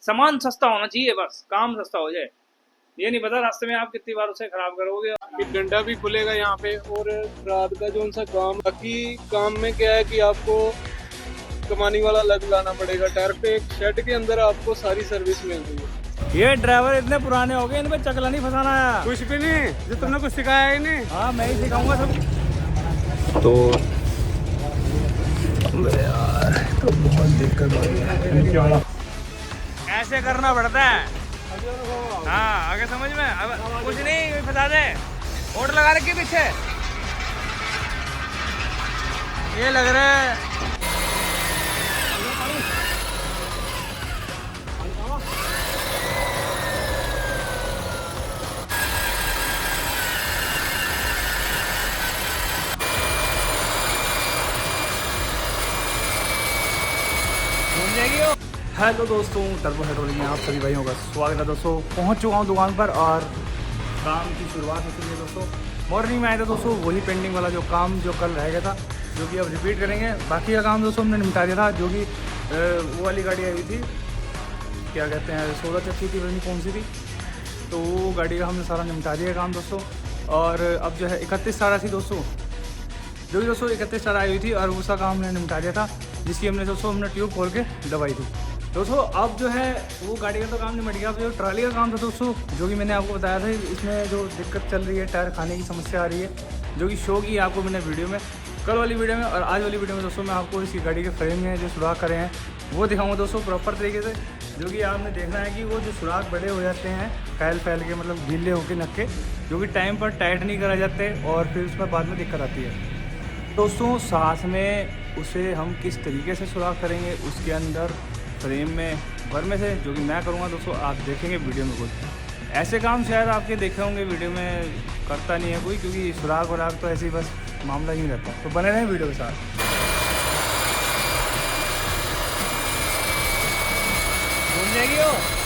सामान सस्ता होना चाहिए, बस काम सस्ता हो जाए। ये नहीं पता रास्ते में आप कितनी बार उसे खराब करोगे। डंडा भी खुलेगा यहाँ पे। और रात का जो उनसा काम, बाकी काम में क्या है कि आपको कमानी वाला अलग लाना पड़ेगा। डायरेक्ट एक शेड के अंदर आपको सारी सर्विस मिल रही है। ये ड्राइवर इतने पुराने हो गए, इनमें चकला नहीं फंसाना आया। कुछ भी नहीं, जो तुमने कुछ सिखाया ही नहीं। हाँ, मैं ही सिखाऊंगा सब। तो यार तो बहुत दिक्कत हो रही है। ऐसे करना पड़ता है। हाँ, आगे समझ में। अब कुछ नहीं फंसा दे। होट लगा रखी पीछे, ये लग रहा है। हेलो दोस्तों, टर्बो हाइड्रोलिक में आप सभी भाइयों का स्वागत है। दोस्तों पहुंच चुका हूं दुकान पर और काम की शुरुआत हो चुकी है। दोस्तों मॉर्निंग में आया था दोस्तों, वही पेंडिंग वाला जो काम जो कल रह गया था, जो कि अब रिपीट करेंगे। बाकी का काम दोस्तों हमने निपटा दिया था। जो कि वो वाली गाड़ी आई हुई थी, क्या कहते हैं, 16 चक्की थी, पता कौन सी थी, तो वो गाड़ी का हमने सारा निपटा दिया काम दोस्तों। और अब जो है 31 तारीख थी दोस्तों, जो कि दोस्तों 31 तारीख आई हुई थी और उसका काम हमने निपटा दिया था, जिसकी हमने दोस्तों ट्यूब खोल के दबाई थी दोस्तों। अब जो है वो गाड़ी का तो काम निपट गया। अब जो ट्राली का काम था दोस्तों, जो कि मैंने आपको बताया था, इसमें जो दिक्कत चल रही है, टायर खाने की समस्या आ रही है, जो कि शो की आपको मैंने वीडियो में, कल वाली वीडियो में और आज वाली वीडियो में दोस्तों मैं आपको इसी गाड़ी के फ्रेम में जो सुराख करे हैं वो दिखाऊंगा दोस्तों प्रॉपर तरीके से। जो कि आपने देखना है कि वो जो सुराख बड़े हो जाते हैं फैल के, मतलब गीले होकर नक्के, जो कि टाइम पर टाइट नहीं कराए जाते और फिर उसमें बाद में दिक्कत आती है दोस्तों। साथ में उसे हम किस तरीके से सुराख करेंगे उसके अंदर फ्रेम में भर में से, जो कि मैं करूँगा दोस्तों, आप देखेंगे वीडियो में। खुद ऐसे काम शायद आपके देखे होंगे, वीडियो में करता नहीं है कोई, क्योंकि सुराख वराख तो ऐसे ही बस मामला ही रहता है। तो बने रहें वीडियो के साथ। घूम जाएगी वो।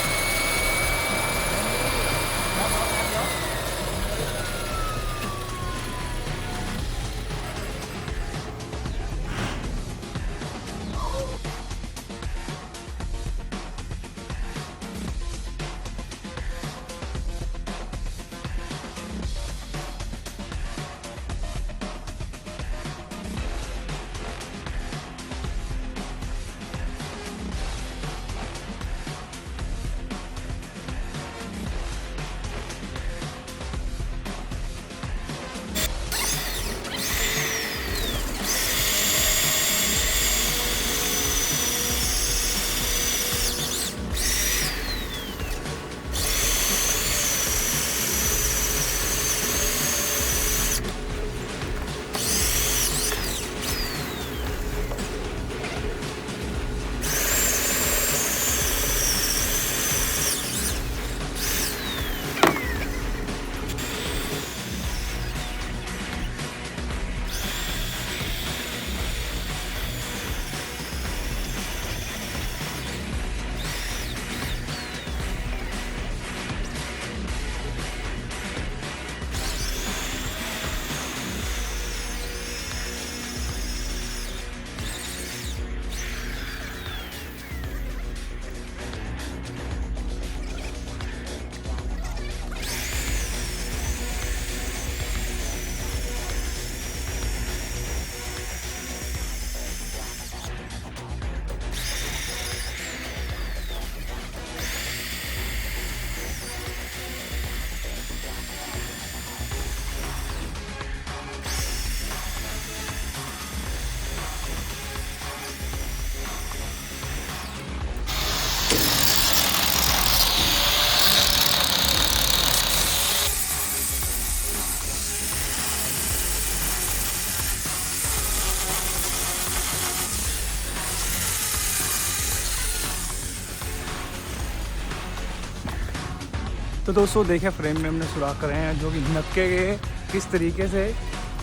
तो दोस्तों देखिए फ्रेम में हमने सुराख करे हैं, जो कि नक्के के किस तरीके से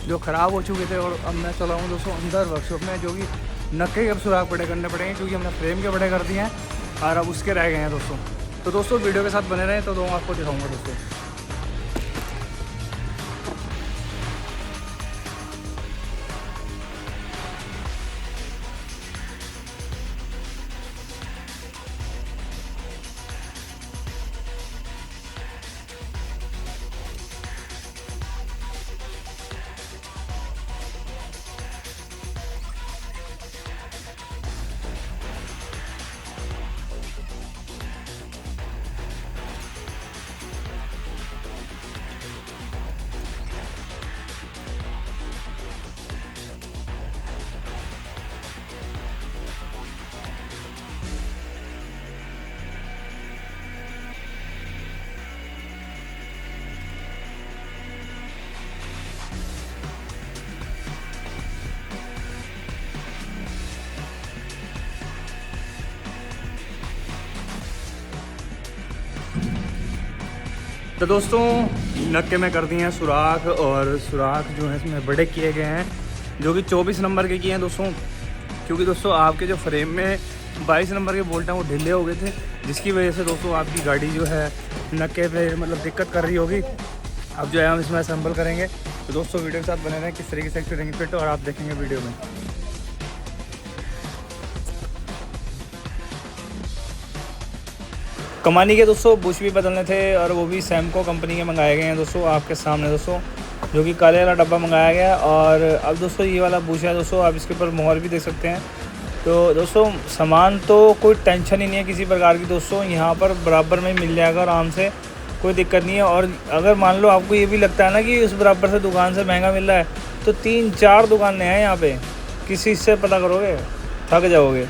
जो ख़राब हो चुके थे। और अब मैं चला हूँ दोस्तों अंदर वर्कशॉप में, जो कि नक्के के अब सुराख बड़े करने पड़ेंगे, क्योंकि हमने फ्रेम के बड़े कर दिए हैं और अब उसके रह गए हैं दोस्तों। तो दोस्तों वीडियो के साथ बने रहें, तो आपको दिखाऊँगा दोस्तों। तो दोस्तों नक्के में कर दिए हैं सुराख, और सुराख जो है इसमें बड़े किए गए हैं, जो कि 24 नंबर के किए हैं दोस्तों। क्योंकि दोस्तों आपके जो फ्रेम में 22 नंबर के बोल्ट हैं वो ढीले हो गए थे, जिसकी वजह से दोस्तों आपकी गाड़ी जो है नक्के पे मतलब दिक्कत कर रही होगी। अब जो है हम इसमें असेंबल करेंगे। तो दोस्तों वीडियो के साथ बने रहें, किस तरीके से करेंगे फिट, और आप देखेंगे वीडियो में। कमानी के दोस्तों बुश भी बदलने थे, और वो भी सैमको कंपनी के मंगाए गए हैं दोस्तों, आपके सामने दोस्तों, जो कि काले वाला डब्बा मंगाया गया। और अब दोस्तों ये वाला बुश है दोस्तों, आप इसके ऊपर मोहर भी देख सकते हैं। तो दोस्तों सामान तो कोई टेंशन ही नहीं है किसी प्रकार की दोस्तों, यहाँ पर बराबर में मिल जाएगा आराम से, कोई दिक्कत नहीं है। और अगर मान लो आपको ये भी लगता है ना कि उस बराबर से दुकान से महंगा मिल रहा है, तो 3-4 दुकानें हैं यहाँ पे, किसी से पता करोगे थक जाओगे।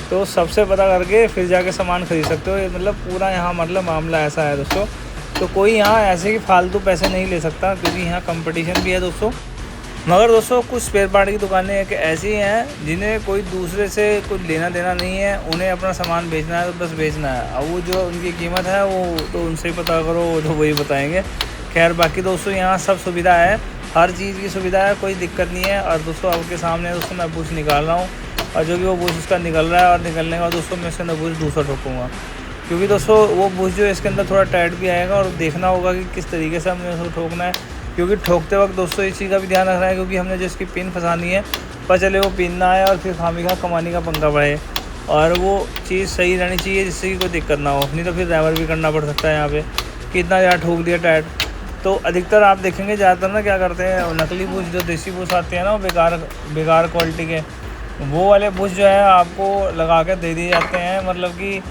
तो सबसे पता करके फिर जाके सामान खरीद सकते हो। ये मतलब पूरा यहाँ मतलब मामला ऐसा है दोस्तों। तो कोई यहाँ ऐसे कि फालतू पैसे नहीं ले सकता, क्योंकि यहाँ कंपटीशन भी है दोस्तों। मगर दोस्तों कुछ स्पेयर पार्ट की दुकानें ऐसी हैं जिन्हें कोई दूसरे से कुछ लेना देना नहीं है, उन्हें अपना सामान बेचना है तो बस बेचना है। अब वो जो उनकी कीमत है वो तो उनसे ही पता करो, वो तो वही बताएंगे। खैर बाकी दोस्तों यहाँ सब सुविधा है, हर चीज़ की सुविधा है, कोई दिक्कत नहीं है। और दोस्तों आपके सामने दोस्तों मैं बुश निकाल रहा हूँ, और जो कि वो बुश उसका निकल रहा है, और निकलने का दोस्तों मैं इसके अंदर बुश दूसरा ठोकूँगा, क्योंकि दोस्तों वो बुश जो है इसके अंदर थोड़ा टाइट भी आएगा, और देखना होगा कि किस तरीके से हमने उसको ठोकना है। क्योंकि ठोकते वक्त दोस्तों इस चीज़ का भी ध्यान रखना है, क्योंकि हमने जो इसकी पिन फंसानी है पर चले वो पिन ना आए और फिर खामी का कमानी का पंगा बढ़े, और वो चीज़ सही रहनी चाहिए जिससे कि कोई दिक्कत ना हो, नहीं तो फिर ड्राइवर भी करना पड़ सकता है यहाँ पे कि इतना ज़्यादा ठोक दिया टाइट। तो अधिकतर आप देखेंगे ज़्यादातर ना क्या करते हैं, नकली बुश जो देसी बुश आते हैं ना, बेकार क्वालिटी के, वो वाले बुश जो है आपको लगा के दे दिए जाते हैं। मतलब कि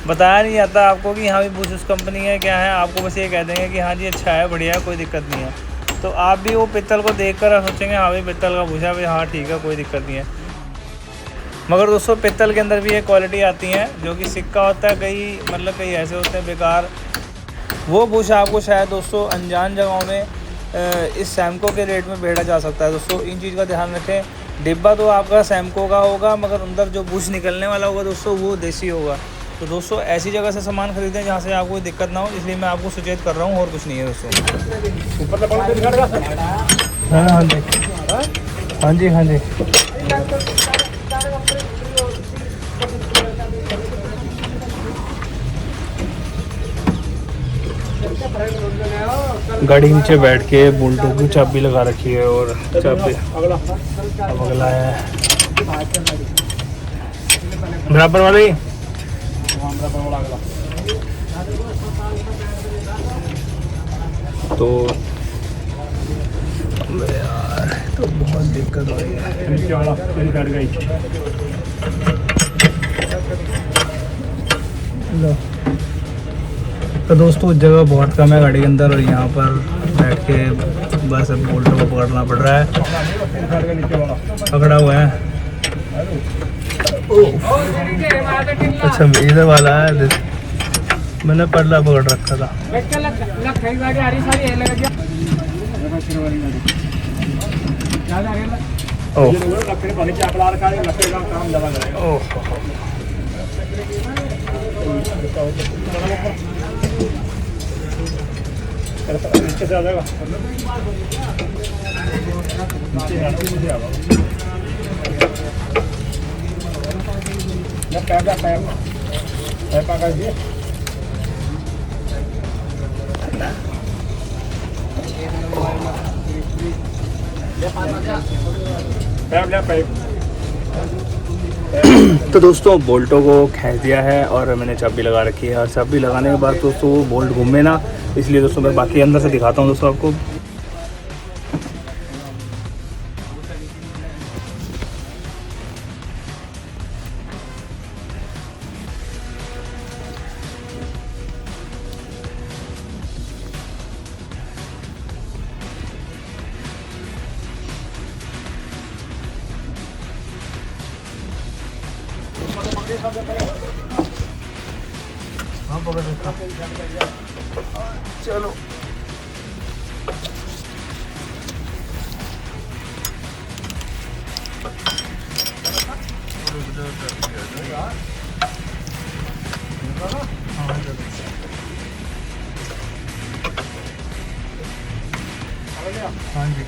बताया नहीं जाता आपको कि हाँ भी बुश उस कंपनी है क्या है, आपको बस ये कह देंगे कि हाँ जी अच्छा है, बढ़िया है, कोई दिक्कत नहीं है। तो आप भी वो पित्तल को देखकर सोचेंगे हाँ भाई पित्तल का बुश है भाई, हाँ ठीक है कोई दिक्कत नहीं है। मगर दोस्तों पित्तल के अंदर भी एक क्वालिटी आती है जो कि सिक्का होता है, कई ऐसे होते हैं बेकार। वो बुश आपको शायद दोस्तों अनजान जगहों में इस सैमको के रेट में बेचा जा सकता है दोस्तों, इन चीज़ का ध्यान रखें। डिब्बा तो आपका सैमको का होगा, मगर अंदर जो बुश निकलने वाला होगा दोस्तों वो देसी होगा। तो दोस्तों ऐसी जगह से सामान खरीदें जहाँ से आपको कोई दिक्कत ना हो, इसलिए मैं आपको सचेत कर रहा हूँ, और कुछ नहीं है दोस्तों। हाँ जी हाँ जी गाड़ी नीचे बैठ के बोल्टों की चाबी लगा रखी है, और चाबी अब अगला है बराबर वाली। तो यार तो बहुत दिक्कत हो रही है। तो दोस्तों जगह बहुत कम है गाड़ी के अंदर, और यहाँ पर बैठ के बस अब बोल्टों को पकड़ना पड़ रहा है। पकड़ा हुआ है, अच्छा इधर वाला है, मैंने पल्ला पकड़ रखा था। नीचे से आ जाएगा, तो दोस्तों बोल्टों को खींच दिया है, और मैंने चाबी लगा रखी है। और चाबी लगाने के बाद दोस्तों वो बोल्ट घूमे ना, इसलिए दोस्तों मैं बाकी अंदर से दिखाता हूँ दोस्तों आपको। हाँ पकड़ रखा, चलो हाँ जी।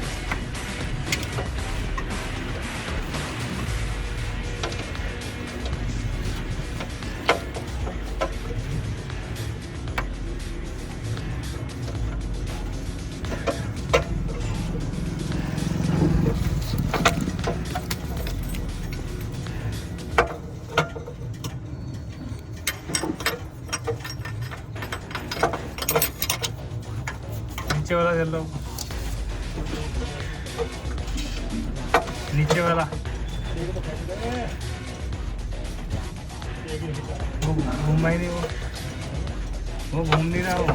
नीचे वाला चल लो, नीचे वाला वो घूम ही नहीं, वो घूम नहीं रहा वो।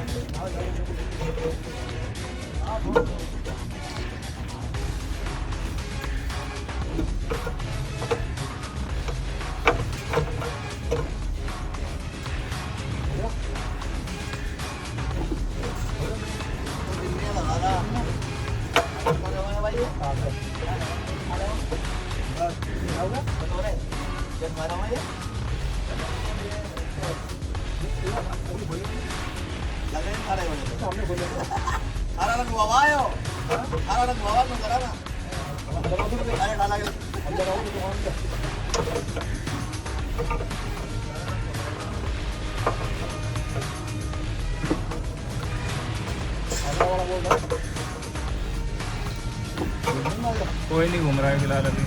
कोई नहीं घूम रहा है फिलहाल अभी।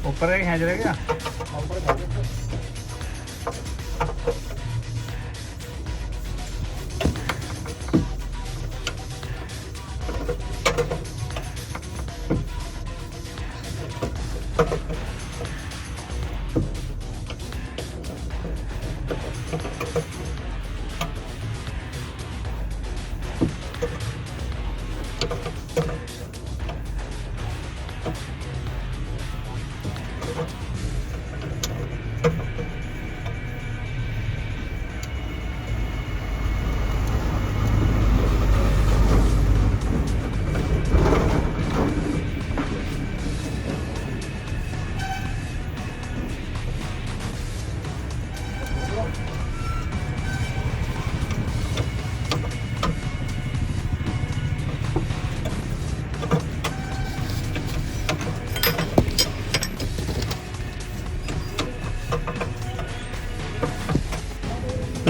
ऊपर है खींच रहे क्या?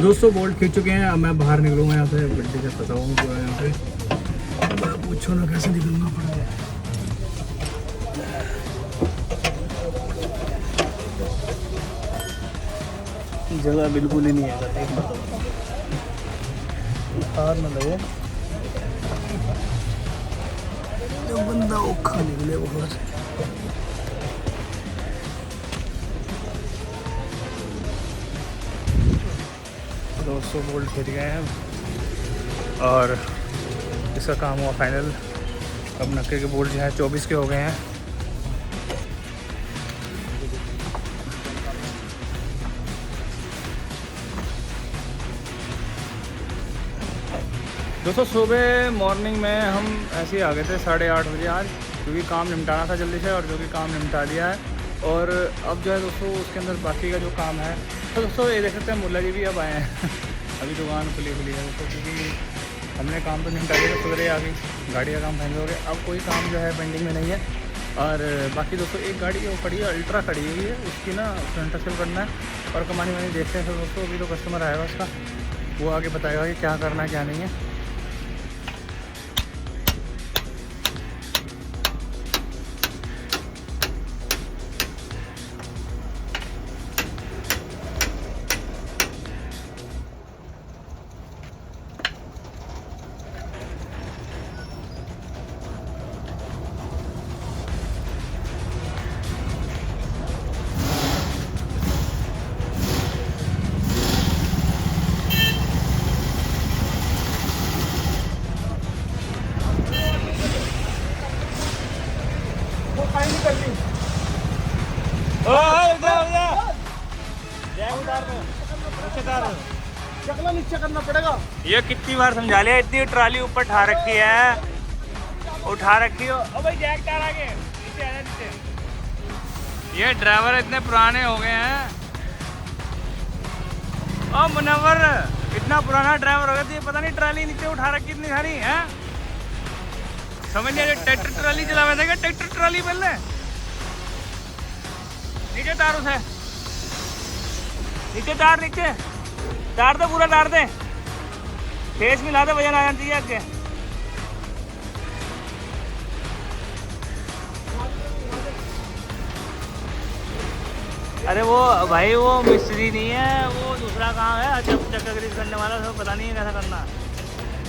दोस्तों बोल्ट खींच चुके हैं। अब मैं बाहर निकलूँगा यहाँ से, बड्डे से फंसाऊँ पूरा यहाँ पे। पूछो ना कैसे निकलना पड़ेगा। जगह बिल्कुल ही नहीं है, एक मतलब हार ना लगे जो बंदा औखा निकले बहुत। दोस्तों बोल्ट खींच गए हैं और इसका काम हुआ फाइनल। अब नक्के के बोल्ट जो है 24 के हो गए हैं। दोस्तों सुबह मॉर्निंग में हम ऐसे ही आ गए थे 8:30 बजे आज, क्योंकि काम निपटाना था जल्दी से, और जो कि काम निपटा दिया है। और अब जो है दोस्तों उसके अंदर बाकी का जो काम है, तो दोस्तों ये देख सकते हैं मुल्ला जी भी अब आए हैं। अभी दुकान खुली है दोस्तों, क्योंकि हमने काम तो निपटा दिया, सवेरे आ गई, गाड़ी का काम फाइनल हो गया। अब कोई काम जो है पेंडिंग में नहीं है। और बाकी दोस्तों एक गाड़ी वो खड़ी है, अल्ट्रा खड़ी हुई है, उसकी ना फ्रंट एक्सल करना है और कमानी वानी देखते हैं। फिर दोस्तों अभी तो कस्टमर आएगा उसका, वो आगे बताएगा कि क्या करना है क्या नहीं है। चकला नीचे करना पड़ेगा। ये कितनी बार समझा लिया, इतनी ट्राली ऊपर उठा रखी है, उठा रखी हो। ओ भाई जैक टार आगे नीचे आना नीचे। ये ड्राइवर इतने पुराने हो गए हैं। ओ मुनव्वर इतना पुराना ड्राइवर हो गया तो ये पता नहीं ट्राली नीचे उठा रखी इतनी सारी है। समझ नहीं ट्रैक्टर ट्राली चला हुआ था, ट्रैक्टर ट्राली पहले नीचे तार उसे नीचे तार दे पूरा तार दे, फेस मिला दे, वजन आ जाना चाहिए आगे। अरे वो भाई वो मिस्त्री नहीं है, वो दूसरा काम है, चक्का ग्रीस करने वाला, सब पता नहीं है कैसा करना।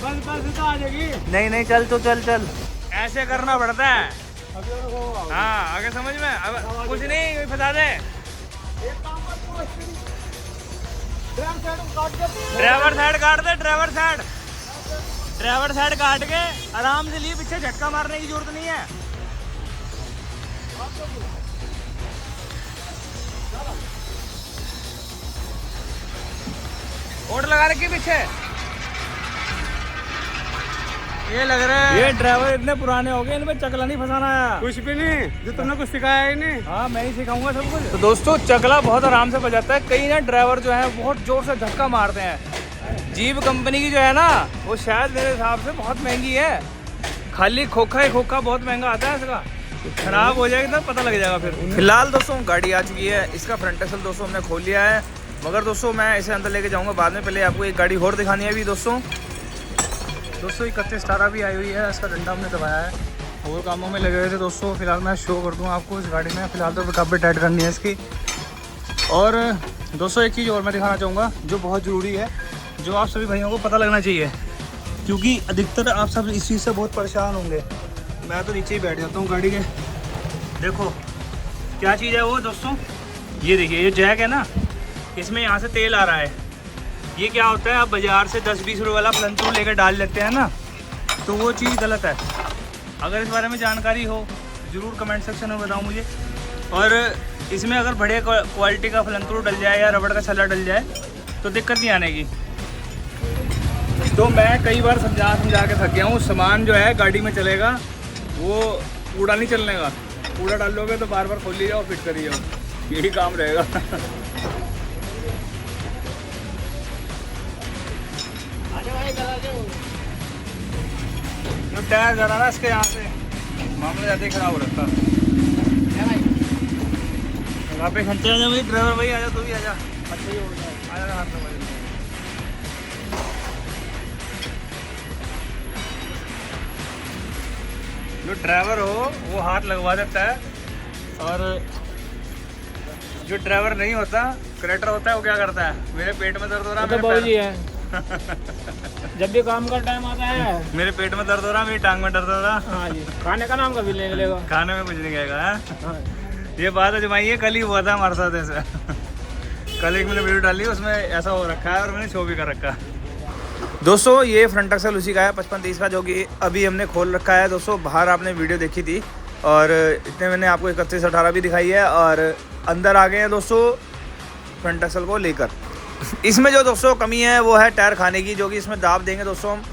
बस तो आ जाएगी। नहीं चल तो चल ऐसे करना पड़ता है। हाँ आगे समझ में, अब कुछ नहीं फंसा दे। ड्राइवर साइड काट दे, ड्राइवर साइड काट के आराम से लिए, पीछे झटका मारने की जरूरत नहीं है। ओट लगा रखी पीछे, ये लग रहा है ये ड्राइवर इतने पुराने हो गए, इनमें चकला नहीं फंसाना है। कुछ भी नहीं, जो तुमने कुछ सिखाया ही नहीं। हाँ मैं ही सिखाऊंगा सब कुछ। तो दोस्तों चकला बहुत आराम से बजाता है। कई ना ड्राइवर जो है बहुत जोर से धक्का मारते हैं। जीप कंपनी की जो है ना वो शायद मेरे हिसाब से बहुत महंगी है। खाली खोखा ही खोखा बहुत महंगा आता है इसका, खराब हो जाएगा तो पता लग जाएगा फिर। फिलहाल दोस्तों गाड़ी आ चुकी है, इसका फ्रंट एक्सल दोस्तों हमने खोल लिया है, मगर दोस्तों मैं इसे अंदर लेके जाऊंगा बाद में। पहले आपको एक गाड़ी और दिखानी है अभी दोस्तों 31 18 भी आई हुई है, इसका डंडा हमने दबाया है, और कामों में लगे हुए थे दोस्तों। फिलहाल मैं शो कर दूँ आपको इस गाड़ी में। फिलहाल तो काफ़ी टाइट करनी है इसकी। और दोस्तों एक चीज़ और मैं दिखाना चाहूँगा जो बहुत ज़रूरी है, जो आप सभी भाइयों को पता लगना चाहिए, क्योंकि अधिकतर आप सब इस चीज़ से बहुत परेशान होंगे। मैं तो नीचे ही बैठ जाता हूँ गाड़ी के। देखो क्या चीज़ है वो दोस्तों, ये देखिए ये जैक है ना, इसमें यहाँ से तेल आ रहा है। ये क्या होता है, आप बाज़ार से 10-20 रुपये वाला प्लंटू लेकर डाल लेते हैं ना, तो वो चीज़ गलत है। अगर इस बारे में जानकारी हो ज़रूर कमेंट सेक्शन में बताओ मुझे। और इसमें अगर बढ़िया क्वालिटी का फ्लंटू डल जाए या रबड़ का छल्ला डल जाए तो दिक्कत नहीं आने की। तो मैं कई बार समझा के थक गया हूँ। सामान जो है गाड़ी में चलेगा, वो कूड़ा नहीं चलने का। कूड़ा डाल लोगे तो बार बार खोल ली जाओ, फिट करी जाओ, यही काम रहेगा। जो टायर जरा ना इसके यहाँ से मामला ज़्यादा ही खराब हो रखा। यहाँ पे खंचे आ जाओ भाई, ड्राइवर भाई आ जा, तू भी आ जा। अच्छा ही हो गया, आ जा हाथ में। जो ड्राइवर हो वो हाथ लगवा देता है, और जो ड्राइवर नहीं होता, करेक्टर होता है, वो क्या करता है, मेरे पेट में दर्द हो रहा है, तो जी है जब भी काम का टाइम आता है, मेरे पेट में दर्द हो रहा, मेरी टांग में दर्द हो रहा। हाँ जी, खाने का नाम कभी ले लेगा, खाने में कुछ नहीं कहेगा। ये बात अजमाई है, कल ही हुआ था हमारे साथ ऐसा। कल एक मैंने वीडियो डाली, उसमें ऐसा हो रखा है और मैंने शो भी कर रखा है। दोस्तों ये फ्रंट एक्सल उसी का है 55-30 का, जो कि अभी हमने खोल रखा है। दोस्तों बाहर आपने वीडियो देखी थी, और इतने मैंने आपको 31-18 भी दिखाई है, और अंदर आ गए हैं दोस्तों फ्रंट एक्सल को लेकर। इसमें जो दोस्तों कमी है वो है टायर खाने की, जो कि इसमें दाब देंगे दोस्तों हम,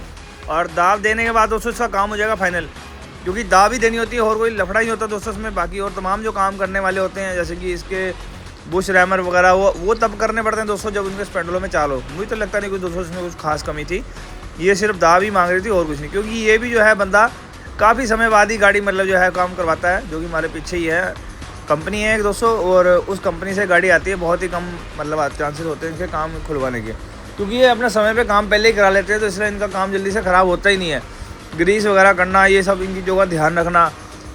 और दाब देने के बाद दोस्तों इसका काम हो जाएगा फाइनल, क्योंकि दाब ही देनी होती है और कोई लफड़ा नहीं होता दोस्तों इसमें। बाकी और तमाम जो काम करने वाले होते हैं, जैसे कि इसके बुश रैमर वगैरह, वो तब करने पड़ते हैं दोस्तों जब उनके स्पेंडलों में चाल हो। मुझे तो लगता नहीं कुछ दोस्तों इसमें कुछ खास कमी थी, ये सिर्फ दाब ही मांग रही थी और कुछ नहीं। क्योंकि ये भी जो है बंदा काफ़ी समय बाद ही गाड़ी मतलब जो है काम करवाता है, जो कि हमारे पीछे ही है कंपनी है एक दोस्तों, और उस कंपनी से गाड़ी आती है। बहुत ही कम मतलब चांसेस होते हैं इनके काम खुलवाने के, क्योंकि ये अपने समय पे काम पहले ही करा लेते हैं, तो इसलिए इनका काम जल्दी से ख़राब होता ही नहीं है। ग्रीस वगैरह करना, ये सब इनकी चीज़ों का ध्यान रखना,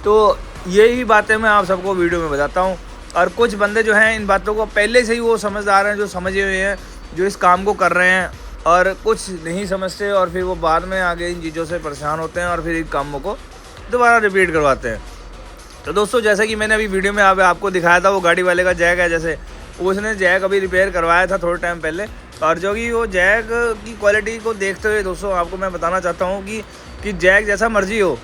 तो यही बातें मैं आप सबको वीडियो में बताता हूँ। और कुछ बंदे जो हैं इन बातों को पहले से ही वो समझदार हैं, जो समझे हुए हैं, जो इस काम को कर रहे हैं, और कुछ नहीं समझते और फिर वो बाद में आगे इन चीज़ों से परेशान होते हैं और फिर इन कामों को दोबारा रिपीट करवाते हैं। तो दोस्तों जैसे कि मैंने अभी वीडियो में आपको दिखाया था, वो गाड़ी वाले का जैक है, जैसे उसने जैक अभी रिपेयर करवाया था थोड़े टाइम पहले, और जो कि वो जैक की क्वालिटी को देखते हुए दोस्तों आपको मैं बताना चाहता हूँ कि जैक जैसा मर्जी हो,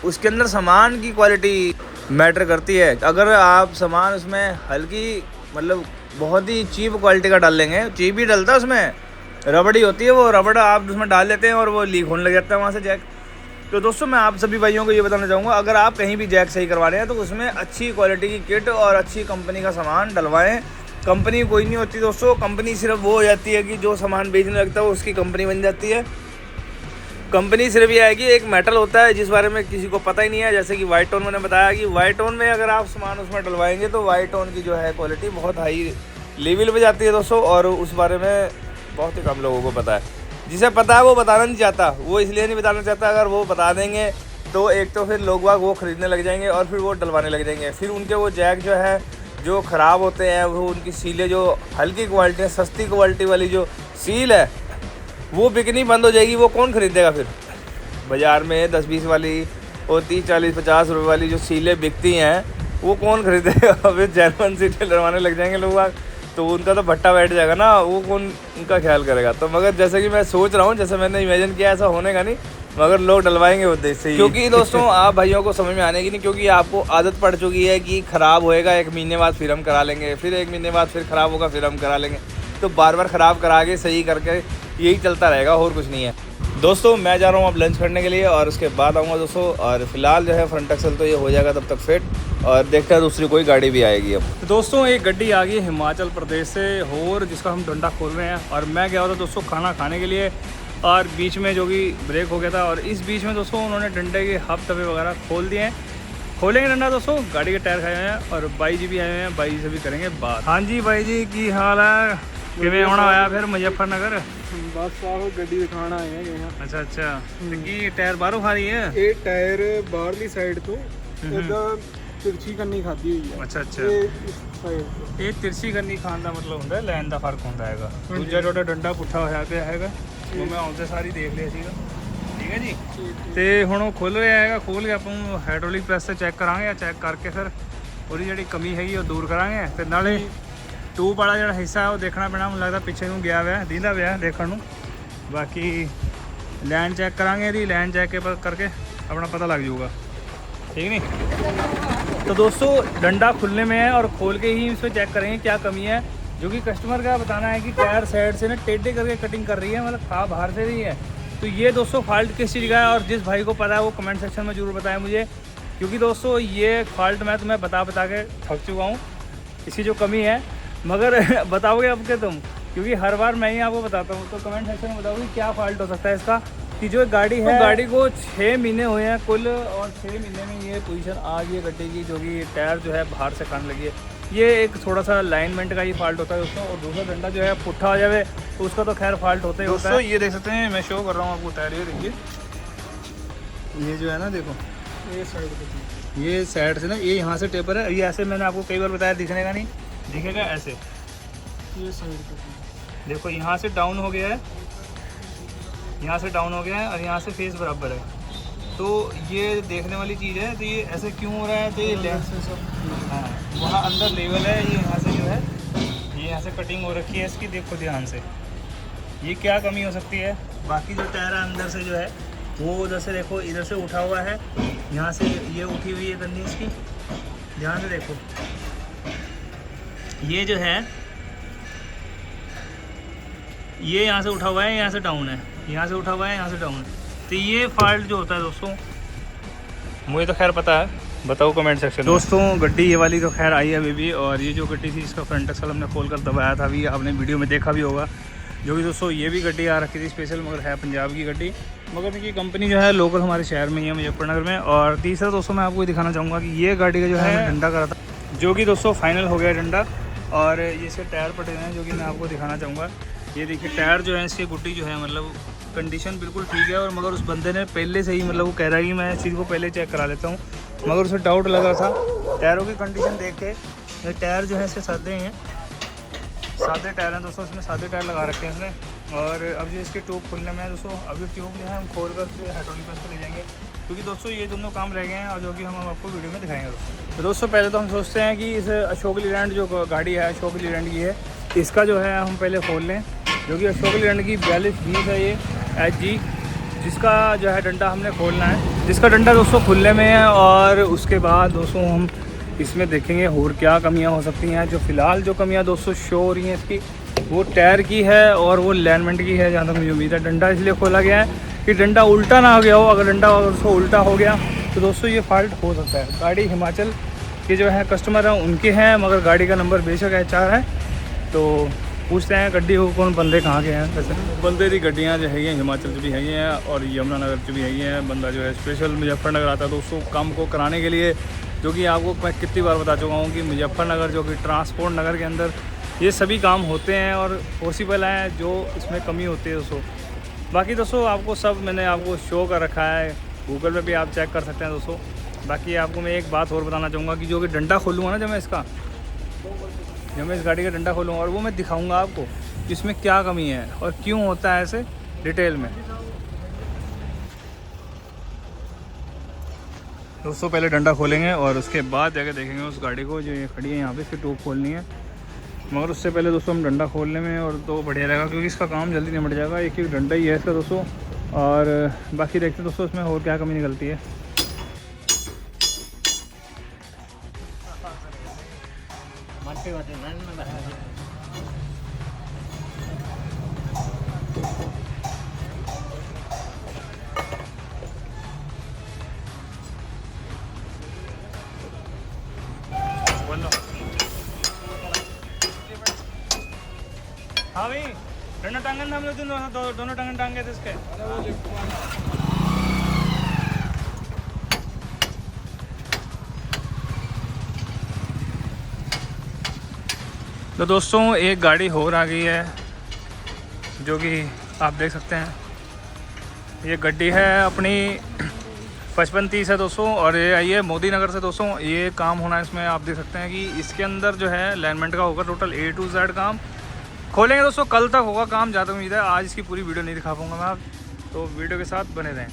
उसके अंदर सामान की क्वालिटी मैटर करती है। अगर आप सामान उसमें हल्की मतलब बहुत ही चीप क्वालिटी का डाल लेंगे, चीप ही डलता है उसमें, रबड़ी होती है, वो रबड़ आप उसमें डाल लेते हैं और वो लीक होने लग जाता है वहाँ से जैक। तो दोस्तों मैं आप सभी भाइयों को ये बताना चाहूँगा, अगर आप कहीं भी जैक सही करवा रहे हैं तो उसमें अच्छी क्वालिटी की किट और अच्छी कंपनी का सामान डलवाएं, कंपनी कोई नहीं होती दोस्तों, कंपनी सिर्फ वो हो जाती है कि जो सामान बेचने लगता है वो उसकी कंपनी बन जाती है। कंपनी सिर्फ ये है कि एक मेटल होता है जिस बारे में किसी को पता ही नहीं है, जैसे कि वाइट टोन मैंने बताया कि वाइट टोन में अगर आप सामान उसमें डलवाएंगे तो वाइट टोन की जो है क्वालिटी बहुत हाई लेवल पे जाती है दोस्तों, और उस बारे में बहुत ही कम लोगों को पता है। जिसे पता है वो बताना नहीं चाहता, वो इसलिए नहीं बताना चाहता, अगर वो बता देंगे तो एक तो फिर लोग वो खरीदने लग जाएंगे और फिर वो डलवाने लग जाएंगे, फिर उनके वो जैक जो है जो ख़राब होते हैं, वो उनकी सीलें जो हल्की क्वालिटी है, सस्ती क्वालिटी वाली जो सील है वो बिकनी बंद हो जाएगी। वो कौन खरीदेगा फिर? बाज़ार में 10-20 वाली और 30-40-50 रुपये वाली जो सीलें बिकती हैं वो कौन खरीदेगा? फिर जेन्युइन सीलें डलवाने लग जाएंगे लोग, तो उनका तो भट्टा बैठ जाएगा ना, वो कौन उनका ख्याल करेगा। तो मगर जैसे कि मैं सोच रहा हूँ, जैसे मैंने इमेजिन किया, ऐसा होने का नहीं, मगर लोग डलवाएंगे उद्देश्य से ही। क्योंकि दोस्तों आप भाइयों को समझ में आने की नहीं, क्योंकि आपको आदत पड़ चुकी है कि ख़राब होएगा 1 महीने बाद फिर हम करा लेंगे, फिर 1 महीने बाद फिर ख़राब होगा फिर हम करा लेंगे, तो बार बार ख़राब करा के सही करके यही चलता रहेगा, और कुछ नहीं है। दोस्तों मैं जा रहा हूँ अब लंच करने के लिए और उसके बाद आऊँगा दोस्तों, और फिलहाल जो है फ्रंट एक्सल तो ये हो जाएगा तब तक फिट, और देखते हैं दूसरी कोई गाड़ी भी आएगी अब। तो दोस्तों एक गड्डी आ गई हिमाचल प्रदेश से और जिसका हम डंडा खोल रहे हैं, और मैं गया था दोस्तों खाना खाने के लिए, और बीच में जो कि ब्रेक हो गया था, और इस बीच में दोस्तों उन्होंने डंडे के हब तवे वगैरह खोल दिए हैं। खोलेंगे डंडा दोस्तों, गाड़ी के टायर खाए हुए हैं, और बाई जी भी आए हुए हैं, बाई जी से भी करेंगे बात। हाँ जी बाई जी की हाल है, किवें आना आया फिर मुजफ्फरनगर? बस आहो गड्डी दिखाना आए हैं यहाँ। अच्छा अच्छा, की टायर बाहरों खा रही है? ये टायर बाहरली साइड तो ਇਹਦਾ तिरछी करनी खाधी हुई है। अच्छा अच्छा, साइड ਇਹ ਤਿਰਛੀ ਕਰਨੀ ਖਾਣ ਦਾ ਮਤਲਬ ਹੁੰਦਾ ਲੈਣ ਦਾ ਫਰਕ ਹੁੰਦਾ ਹੈਗਾ। ਦੂਜਾ ਤੁਹਾਡਾ ਡੰਡਾ ਪੁੱਠਾ ਹੋਇਆ ਪਿਆ ਹੈਗਾ, ਉਹ ਮੈਂ ਆਉਂਦੇ ਸਾਰੀ ਦੇਖ ਲਿਆ ਸੀਗਾ। ਠੀਕ ਹੈ ਜੀ, ਤੇ ਹੁਣ ਉਹ ਖੁੱਲ ਰਿਹਾ ਹੈਗਾ, ਖੋਲ ਕੇ ਆਪਾਂ ਨੂੰ ਹਾਈਡ੍ਰੋਲਿਕ ਪ੍ਰੈਸ ਤੇ ਚੈੱਕ ਕਰਾਂਗੇ, ਜਾਂ ਚੈੱਕ ਕਰਕੇ ਫਿਰ ਉਹਦੀ ਜਿਹੜੀ ਕਮੀ ਹੈਗੀ ਉਹ ਦੂਰ ਕਰਾਂਗੇ, ਤੇ ਨਾਲੇ ਟੂਬ ਵਾਲਾ ਜਿਹੜਾ ਹਿੱਸਾ ਉਹ ਦੇਖਣਾ ਪੈਣਾ, ਮੈਨੂੰ ਲੱਗਦਾ ਪਿੱਛੇ ਨੂੰ ਗਿਆ ਹੋਇਆ, ਦੀਂਦਾ ਪਿਆ ਦੇਖਣ ਨੂੰ। ਬਾਕੀ ਲਾਈਨ ਚੈੱਕ ਕਰਾਂਗੇ, ਇਹਦੀ ਲਾਈਨ ਚੈੱਕ ਕਰਕੇ ਆਪਣਾ ਪਤਾ ਲੱਗ ਜਾਊਗਾ। ठीक नहीं, तो दोस्तों डंडा खुलने में है और खोल के ही इसमें चेक करेंगे क्या कमी है, जो कि कस्टमर का बताना है कि टायर साइड से ना टेढ़े करके कटिंग कर रही है, मतलब खा बाहर से रही है। तो ये दोस्तों फॉल्ट किस चीज़ का है, और जिस भाई को पता है वो कमेंट सेक्शन में ज़रूर बताएं मुझे, क्योंकि दोस्तों ये फॉल्ट मैं तुम्हें बता के थक चुका हूँ, इसकी जो कमी है। मगर बताओगे अब के तुम, क्योंकि हर बार मैं ही आपको बताता हूँ, तो कमेंट सेक्शन में बताओगे क्या फॉल्ट हो सकता है इसका। कि जो गाड़ी है, तो गाड़ी को 6 महीने हुए हैं कुल, और 6 महीने में ये पोजीशन आ गई है गड्ढे की, जो कि टायर जो है बाहर से खाने लगी है। ये एक थोड़ा सा अलाइनमेंट का ही फॉल्ट होता है दोस्तों, और दूसरा डंडा जो है पुट्ठा हो जाए तो उसका तो खैर फॉल्ट होता ही होता है। ये देख सकते हैं, मैं शो कर रहा हूँ आपको टायर, ये देखिए, ये जो है ना देखो, ये साइड से ना, ये यहाँ से टेपर है, ये ऐसे मैंने आपको कई बार बताया, दिखने का नहीं दिखेगा ऐसे, ये साइड देखो यहाँ से डाउन हो गया है, यहाँ से डाउन हो गया है, और यहाँ से फेस बराबर है, तो ये देखने वाली चीज़ है। तो ये ऐसे क्यों हो रहा है, तो ये लेंस से सब, हाँ वहाँ अंदर लेवल है, ये यहाँ से जो है, ये यहाँ से कटिंग हो रखी है इसकी, देखो ध्यान से, ये क्या कमी हो सकती है। बाकी जो टायर है अंदर से जो है वो उधर से देखो, इधर से उठा हुआ है, यहाँ से ये उठी हुई है गंदी इसकी, ध्यान से देखो, ये जो है ये यहाँ से उठा हुआ है, यहाँ से डाउन है, यहाँ से उठा हुआ है, यहाँ से डाउन है। तो ये फॉल्ट जो होता है दोस्तों, मुझे तो खैर पता है, बताओ कमेंट सेक्शन में। दोस्तों गड्डी ये वाली तो खैर आई है अभी भी, और ये जो गड्डी थी इसका फ्रंट एक्सल हमने खोल कर दबाया था, अभी आपने वीडियो में देखा भी होगा, जो कि दोस्तों ये भी गड्डी आ रखी थी स्पेशल, मगर है पंजाब की गड्डी, मगर इनकी कंपनी जो है लोकल हमारे शहर में ही है, मुजफ्फरनगर में। और तीसरा दोस्तों मैं आपको दिखाना चाहूँगा कि ये गाड़ी का जो है डंडा करा था, जो कि दोस्तों फाइनल हो गया डंडा, और ये इसके टायर पटे हुए हैं, जो कि मैं आपको दिखाना चाहूँगा। ये देखिए टायर जो है इसकी गुड्डी जो है, मतलब कंडीशन बिल्कुल ठीक है, और मगर उस बंदे ने पहले से ही, मतलब वो कह रहा है कि मैं इस चीज़ को पहले चेक करा लेता हूँ, मगर उसे डाउट लगा था टायरों की कंडीशन देख के। ये टायर जो है इसके सादे हैं, सादे टायर हैं दोस्तों, इसमें सादे टायर लगा रखे हैं इसने। और अब जो इसके ट्यूब खुलने में है दोस्तों, अभी ट्यूब जो है हम खोल कर हाइड्रोलिक प्रेस पर ले जाएंगे, क्योंकि दोस्तों ये दोनों काम रह गए हैं, और जो कि हम आपको वीडियो में दिखाएंगे दोस्तों। तो दोस्तों पहले तो हम सोचते हैं कि इस अशोक लीलैंड जो गाड़ी है, अशोक लीलैंड की है, इसका जो है हम पहले खोल लें, जो कि अशोक लीलैंड की 4220 है ये HG, जिसका जो है डंडा हमने खोलना है, जिसका डंडा दोस्तों खुलने में है। और उसके बाद दोस्तों हम इसमें देखेंगे और क्या कमियां हो सकती हैं। जो फ़िलहाल जो कमियां दोस्तों शो हो रही हैं इसकी, वो टायर की है और वो अलाइनमेंट की है, जहाँ तक मुझे उम्मीद है। डंडा इसलिए खोला गया है कि डंडा उल्टा ना हो गया हो, अगर डंडा दोस्तों उल्टा हो गया तो दोस्तों ये फॉल्ट हो सकता है। गाड़ी हिमाचल के जो है कस्टमर हैं उनके हैं, मगर गाड़ी का नंबर बेशक HR है, तो पूछते हैं गड्डी को कौन बंदे कहाँ के हैं वैसे। बंदे दी गड्डियाँ जो है हिमाचल से भी है और यमुनानगर से भी है। बंदा जो है स्पेशल मुजफ्फरनगर आता है दोस्तों काम को कराने के लिए, जो कि आपको मैं कितनी बार बता चुका हूँ कि मुजफ्फरनगर जो कि ट्रांसपोर्ट नगर के अंदर ये सभी काम होते हैं और पॉसिबल हैं, जो इसमें कमी होती है दोस्तों। बाकी दोस्तों आपको सब मैंने आपको शो कर रखा है, गूगल पे भी आप चेक कर सकते हैं दोस्तों। बाकी आपको मैं एक बात और बताना चाहूँगा कि जो कि डंडा खोलूँगा ना जब मैं इस गाड़ी का डंडा खोलूँगा, और वो मैं दिखाऊँगा आपको कि इसमें क्या कमी है और क्यों होता है ऐसे डिटेल में। दोस्तों पहले डंडा खोलेंगे और उसके बाद जाके देखेंगे उस गाड़ी को जो ये खड़ी है यहाँ पे, इसकी टूब खोलनी है। मगर उससे पहले दोस्तों हम डंडा खोलने में और तो बढ़िया रहेगा, क्योंकि इसका काम जल्दी निपट जाएगा। एक ही डंडा ही है इसका दोस्तों। और बाकी देखते हैं दोस्तों इसमें और क्या कमी निकलती है। हाँ भाई डंडा टांगन हम लोग दोनों टांगन टांगे थे इसके। तो दोस्तों एक गाड़ी और आ गई है जो कि आप देख सकते हैं। ये गड्डी है अपनी 5530 है दोस्तों, और ये आई है मोदी नगर से दोस्तों। ये काम होना है इसमें, आप देख सकते हैं कि इसके अंदर जो है अलाइनमेंट का होगा टोटल A to Z काम। खोलेंगे दोस्तों, कल तक होगा काम, ज़्यादा उम्मीद है। आज इसकी पूरी वीडियो नहीं दिखा पाऊँगा मैं आप, तो वीडियो के साथ बने रहें।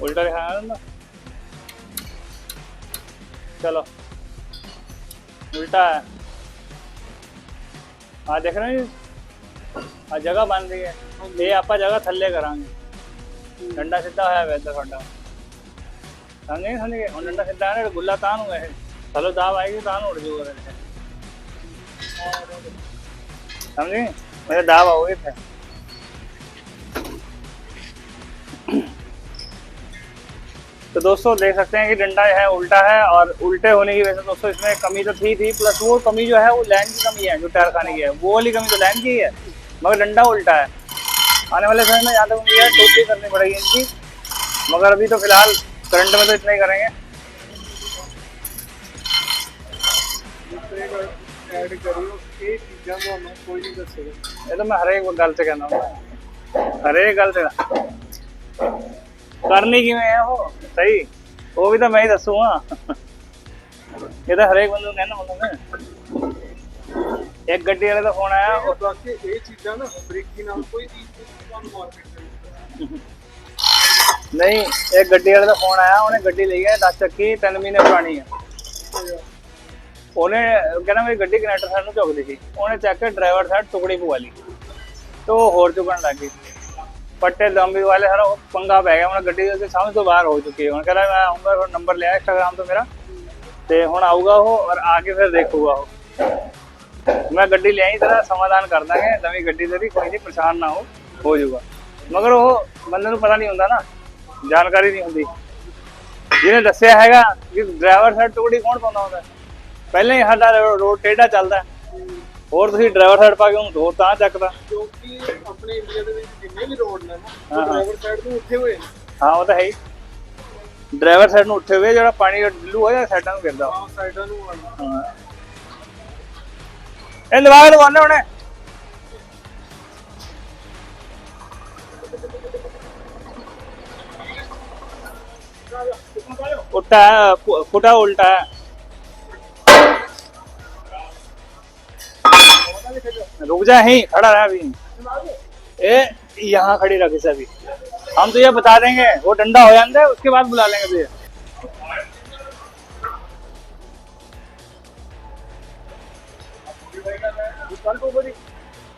उल्टा दिखाया ना, चलो उल्टा है। हाँ देख रहे हैं, हाँ जगह बन रही है, ये आपका जगह थल्ले करांगे। डंडा सीधा है वैसे फटा समझे समझे, और डंडा सीधा है ना गुल्ला तान हुआ है, चलो दाब आएगी तान उड़ जाऊगा समझे, मेरे दाब आओगे थे। तो दोस्तों देख सकते हैं कि डंडा है उल्टा है, और उल्टे होने की वजह से दोस्तों इसमें कमी तो थी प्लस वो कमी जो है वो लाइन की कमी है, जो टायर खाने की है वो वाली कमी तो लाइन की है, मगर डंडा उल्टा है। आने वाले समय में यहाँ तक मुझे टूट भी करनी पड़ेगी इनकी, मगर अभी तो फिलहाल करंट में तो इतना ही करेंगे। ये तो मैं हर एक गल से कहना हूँ, हर एक गल से करनी कि मैं है वो सही, वो भी तो मैं ही दसूंगा। ये तो हर एक बंदे कहना मतलब मैं। एक गड्डी वाले का फोन आया ये चीज़ा ना ब्रेक की नाम कोई नहीं, एक गड्डी वाले का फोन आया, उन्हें गड्डी ली है 10 चक्की 3 महीने पुरानी है। उन्हें कहना मेरी गड्डी कनेक्टर साइड में चुक दी थी, उन्हें चेक कर ड्राइवर साइड टुकड़ी पवा ली, तो होर चुकन लग गई। पट्टे लंबी वाले सारा पंगा पै गया, उन्हें गड्डी के समझ तो बाहर हो चुकी है। उन्हें कह रहा मैं आऊँगा, फिर नंबर लिया इंस्टाग्राम तो मेरा, तो हूँ आऊँगा वो और आके फिर देखूगा वो। मैं गड्डी ले आई तेरा समाधान कर देंगे, नवी गड्डी तेरी कोई नहीं, परेशान ना हो जाऊगा। मगर वो बंदे को पता नहीं होता ना ਜਾਣਕਾਰੀ ਨਹੀਂ ਹੁੰਦੀ। ਜਿਹਨੇ ਦੱਸਿਆ ਹੈਗਾ ਕਿ ਡਰਾਈਵਰ ਸਾਈਡ ਟੁਕੜੀ ਕੌਣ ਪਾਉਂਦਾ ਹੁੰਦਾ, ਪਹਿਲਾਂ ਹੀ ਸਾਡਾ ਰੋਡ ਟੇਢਾ ਚੱਲਦਾ, ਹੋਰ ਤੁਸੀਂ ਡਰਾਈਵਰ ਸਾਈਡ ਪਾ ਕੇ ਉਹਨੂੰ ਦੋ ਤਾਂ ਚੱਕਦਾ। ਕਿਉਂਕਿ ਆਪਣੇ ਇੰਡੀਆ ਦੇ ਵਿੱਚ ਜਿੰਨੇ ਵੀ ਰੋਡ ਨੇ ਨਾ ਡਰਾਈਵਰ ਸਾਈਡ ਤੋਂ ਉੱਠੇ ਹੋਏ ਨੇ। ਹਾਂ ਉਹ ਤਾਂ ਹੈ ਹੀ, ਡਰਾਈਵਰ ਸਾਈਡ ਨੂੰ ਉੱਠੇ ਹੋਏ, ਜਿਹੜਾ ਪਾਣੀ ਡਿੱਲੂ ਹੋਇਆ ਸਾਈਡਾਂ ਨੂੰ ਗਿਰਦਾ। ਹਾਂ ਸਾਈਡਾਂ ਨੂੰ ਆਉਣਾ। ਹਾਂ ਇਹ ਲਵਾ ਕੇ ਲਵਾਉਣੇ ਹੁਣੇ। उल्टा है, फुटा उल्टा है। रुक जा, ही खड़ा रहा अभी। ए यहाँ खड़ी रखी से अभी, हम तो ये बता देंगे, वो डंडा हो जाता है उसके बाद बुला लेंगे तुझे।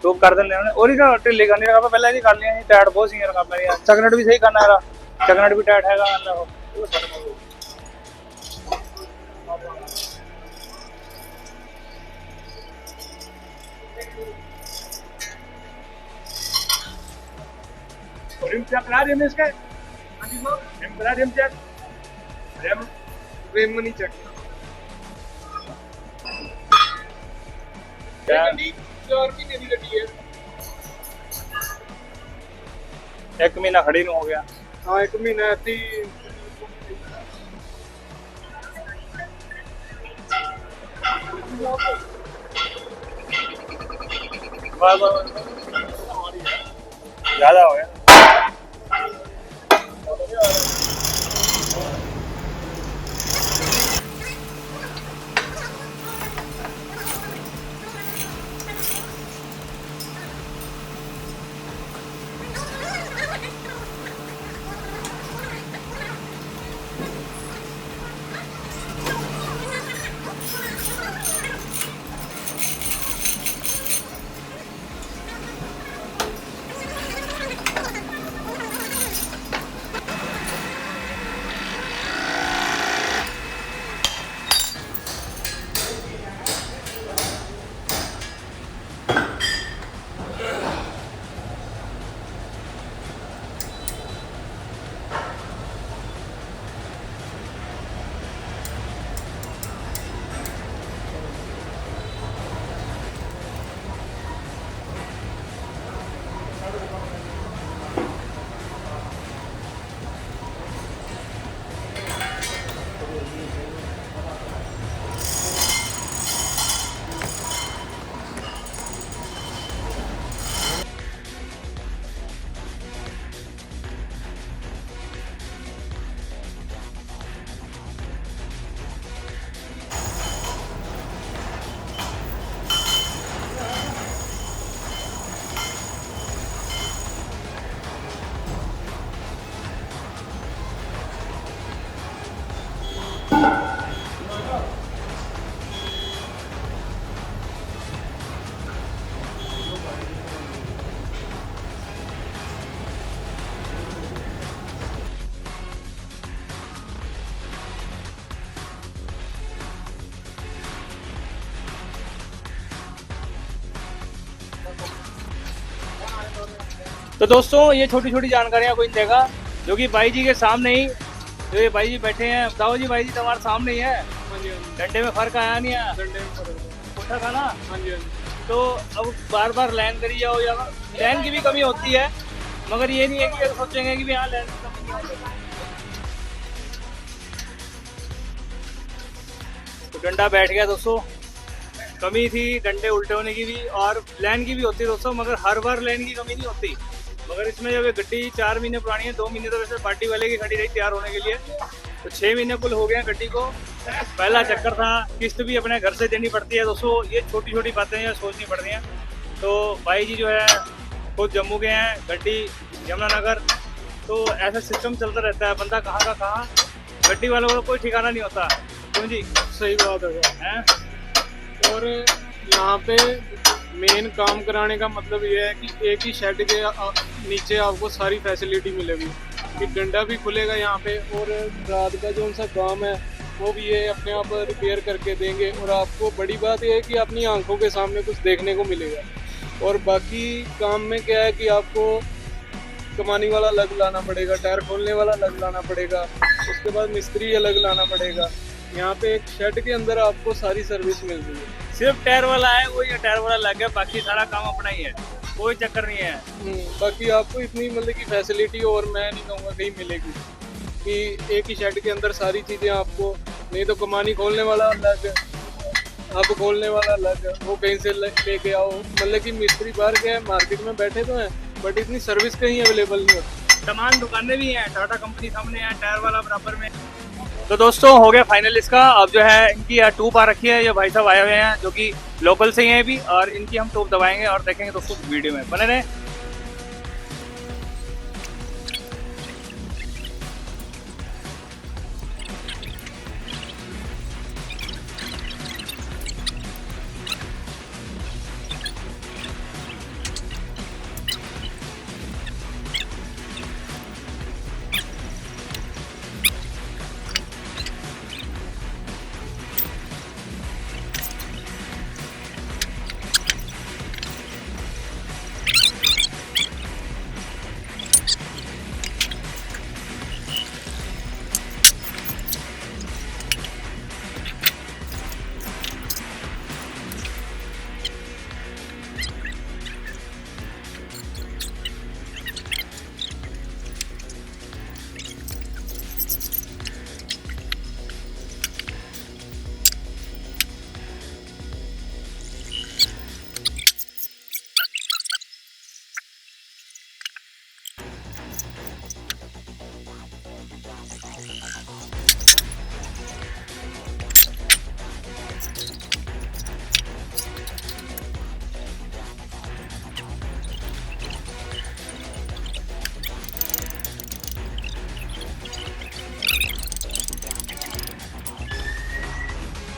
तो कर देने और ही का ढिल्ली करनी लगा, पहले ही कर लिया टाइट बहुत सी लगा मेरी। चकनट भी सही करना है, चकनट भी टाइट है। रिम चेक करा रिम इसके। हां जी सर, रिम करा, रिम चेक, रिम नहीं चेक। गाड़ी 4 महीने की गड्डी है। 1 महीना खड़ी नहीं हो गया। हाँ 1 महीना थी। ज्यादा हो गया। तो दोस्तों ये छोटी छोटी जानकारियां कोई देगा जो कि भाई जी के सामने ही, जो ये भाई जी बैठे हैं, बताओ जी भाई जी तुम्हारे सामने ही है। हाँ जी, डंडे में फर्क आया नहीं है, डंडे में फर्क है। पुट्ठा था ना। हाँ जी, तो अब बार बार लैंड करी जाओ, या लैंड की भी कमी होती है, मगर ये नहीं है कि अगर सोचेंगे कि यहाँ लैंड की कमी नहीं है। तो डंडा बैठ गया दोस्तों, कमी थी डंडे उल्टे होने की भी और लैंड की भी होती है दोस्तों, मगर हर बार लैंड की कमी नहीं होती। मगर इसमें जब ये गड्डी 4 महीने पुरानी है, 2 महीने तो वैसे पार्टी वाले की खड़ी रही तैयार होने के लिए, तो 6 महीने कुल हो गए हैं गड्डी को। पहला चक्कर था, किस्त भी अपने घर से देनी पड़ती है दोस्तों। ये छोटी छोटी बातें हैं सोचनी पड़ती हैं। तो भाई जी जो है खुद जम्मू के हैं, गड्डी यमुनानगर, तो ऐसा सिस्टम चलता रहता है, बंदा कहाँ का कहाँ, गड्डी वालों का कोई ठिकाना नहीं होता। क्यों जी? सही बात है। और यहाँ पे मेन काम कराने का मतलब ये है कि एक ही शेड के नीचे आपको सारी फैसिलिटी मिलेगी, कि डंडा भी खुलेगा यहाँ पे, और रात का जो उनका काम है वो भी ये अपने आप रिपेयर करके देंगे। और आपको बड़ी बात यह है कि अपनी आंखों के सामने कुछ देखने को मिलेगा। और बाकी काम में क्या है कि आपको कमानी वाला अलग लाना पड़ेगा, टायर खोलने वाला अलग लाना पड़ेगा, उसके बाद मिस्त्री अलग लाना पड़ेगा। यहाँ पे एक शेड के अंदर आपको सारी सर्विस मिल रही है। सिर्फ टायर वाला है, वही टायर वाला लग गया, बाकी सारा काम अपना ही है, कोई चक्कर नहीं है। बाकी आपको इतनी मतलब की फैसिलिटी और मैं नहीं कहूँगा कहीं मिलेगी कि एक ही शेड के अंदर सारी चीज़ें आपको, नहीं तो कमानी खोलने वाला अलग, आप खोलने वाला अलग, वो कहीं से लेके आओ। मतलब कि मिस्त्री बाहर गए मार्केट में बैठे तो हैं, बट इतनी सर्विस कहीं अवेलेबल नहीं होती। तमाम दुकानें भी हैं, टाटा कंपनी सामने है, टायर वाला बराबर में। तो दोस्तों हो गया फाइनल इसका। अब जो है इनकी ट्यूब आ रखी है, ये भाई साहब आए हुए हैं जो कि लोकल से ही हैं भी, और इनकी हम ट्यूब दबाएंगे और देखेंगे दोस्तों वीडियो में बने रहे।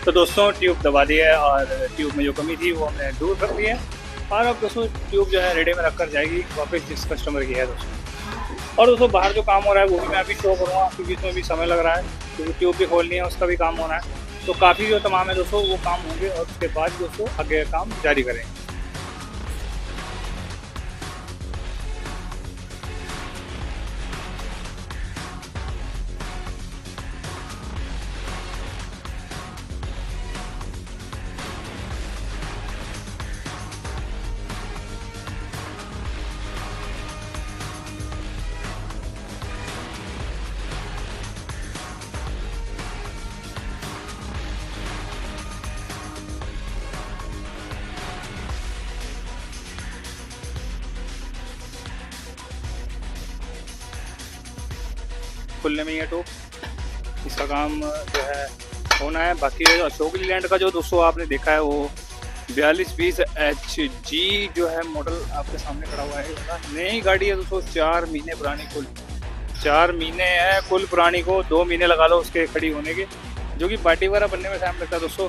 तो दोस्तों ट्यूब दबा दी है और ट्यूब में जो कमी थी वो हमने दूर कर दी है, और अब दोस्तों ट्यूब जो है रेडी में रख कर जाएगी वापस जिस कस्टमर की है दोस्तों। और दोस्तों बाहर जो काम हो रहा है वो भी मैं अभी शो करूँगा, क्योंकि इसमें भी समय लग रहा है, क्योंकि ट्यूब भी खोलनी है, उसका भी काम होना है। तो काफ़ी जो तमाम है दोस्तों वो काम होंगे, और उसके बाद दोस्तों आगे काम जारी करेंगे। खुलने में ही है टॉप, इसका काम जो है होना है। बाकी अशोक लीलैंड का जो दोस्तों आपने देखा है वो 4220 HG जो है मॉडल आपके सामने खड़ा हुआ है, नई गाड़ी है दोस्तों, 4 महीने पुरानी, कुल 4 महीने है कुल पुरानी को, 2 महीने लगा लो उसके खड़ी होने के, जो कि पार्टी वगैरह बनने में टाइम लगता है दोस्तों।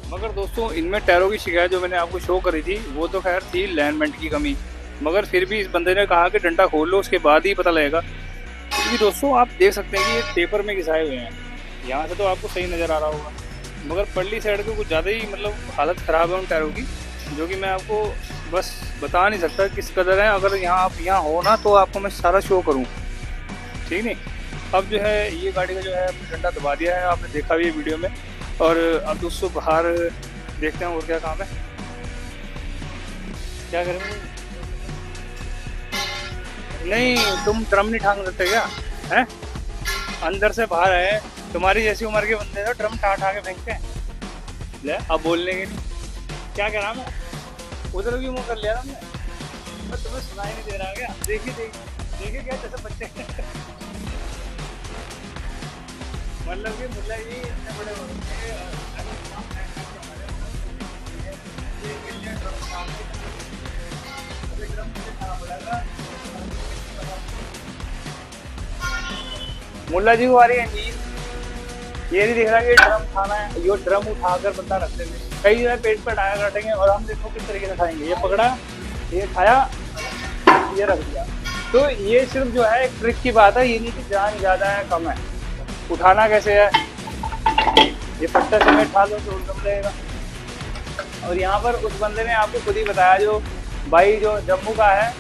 मगर दोस्तों इनमें टायरों की शिकायत जो मैंने आपको शो करी थी वो तो खैर थी अलाइनमेंट की कमी, मगर फिर भी इस बंदे ने कहा कि डंडा खोल लो उसके बाद ही पता लगेगा। क्योंकि दोस्तों आप देख सकते हैं कि ये टेपर में घिसाए हुए हैं, यहाँ से तो आपको सही नज़र आ रहा होगा, मगर पल्ली साइड के कुछ ज़्यादा ही मतलब हालत ख़राब है उन टायरों की, जो कि मैं आपको बस बता नहीं सकता किस कदर है। अगर यहाँ आप यहाँ हो ना तो आपको मैं सारा शो करूँ, ठीक नहीं। अब जो है ये गाड़ी का जो है डंडा दबा दिया है, आपने देखा भी है वीडियो में। और अब दोस्तों बाहर देखते हैं और क्या काम है, क्या करेंगे। नहीं तुम ड्रम नहीं ठांग सकते क्या हैं? अंदर से बाहर आए, तुम्हारी जैसी उम्र के बंदे तो ड्रम ठा के फेंकते हैं। ले अब बोलने के नहीं, क्या कह रहा मैं, उधर भी मुँह कर लिया हमने, बस तुम्हें सुनाई नहीं दे रहा क्या? देखिए क्या जैसे बच्चे मतलब कि मुल्ला जी इतने बड़े हो मुल्ला जी को आ रही है नींद, ये नहीं दिख रहा कि ड्रम खाना है, ये ड्रम उठाकर बंदा रख देंगे, कई जगह पेट पर डाया काटेंगे, और हम देखो किस तरीके से खाएंगे। ये पकड़ा, ये खाया, ये रख दिया। तो ये सिर्फ जो है एक ट्रिक की बात है, ये नहीं कि जान ज़्यादा है कम है। उठाना कैसे है, ये पट्टा से उठा लो तो उठम रहेगा। और यहाँ पर उस बंदे ने आपको खुद ही बताया, जो भाई जो जम्मू का है,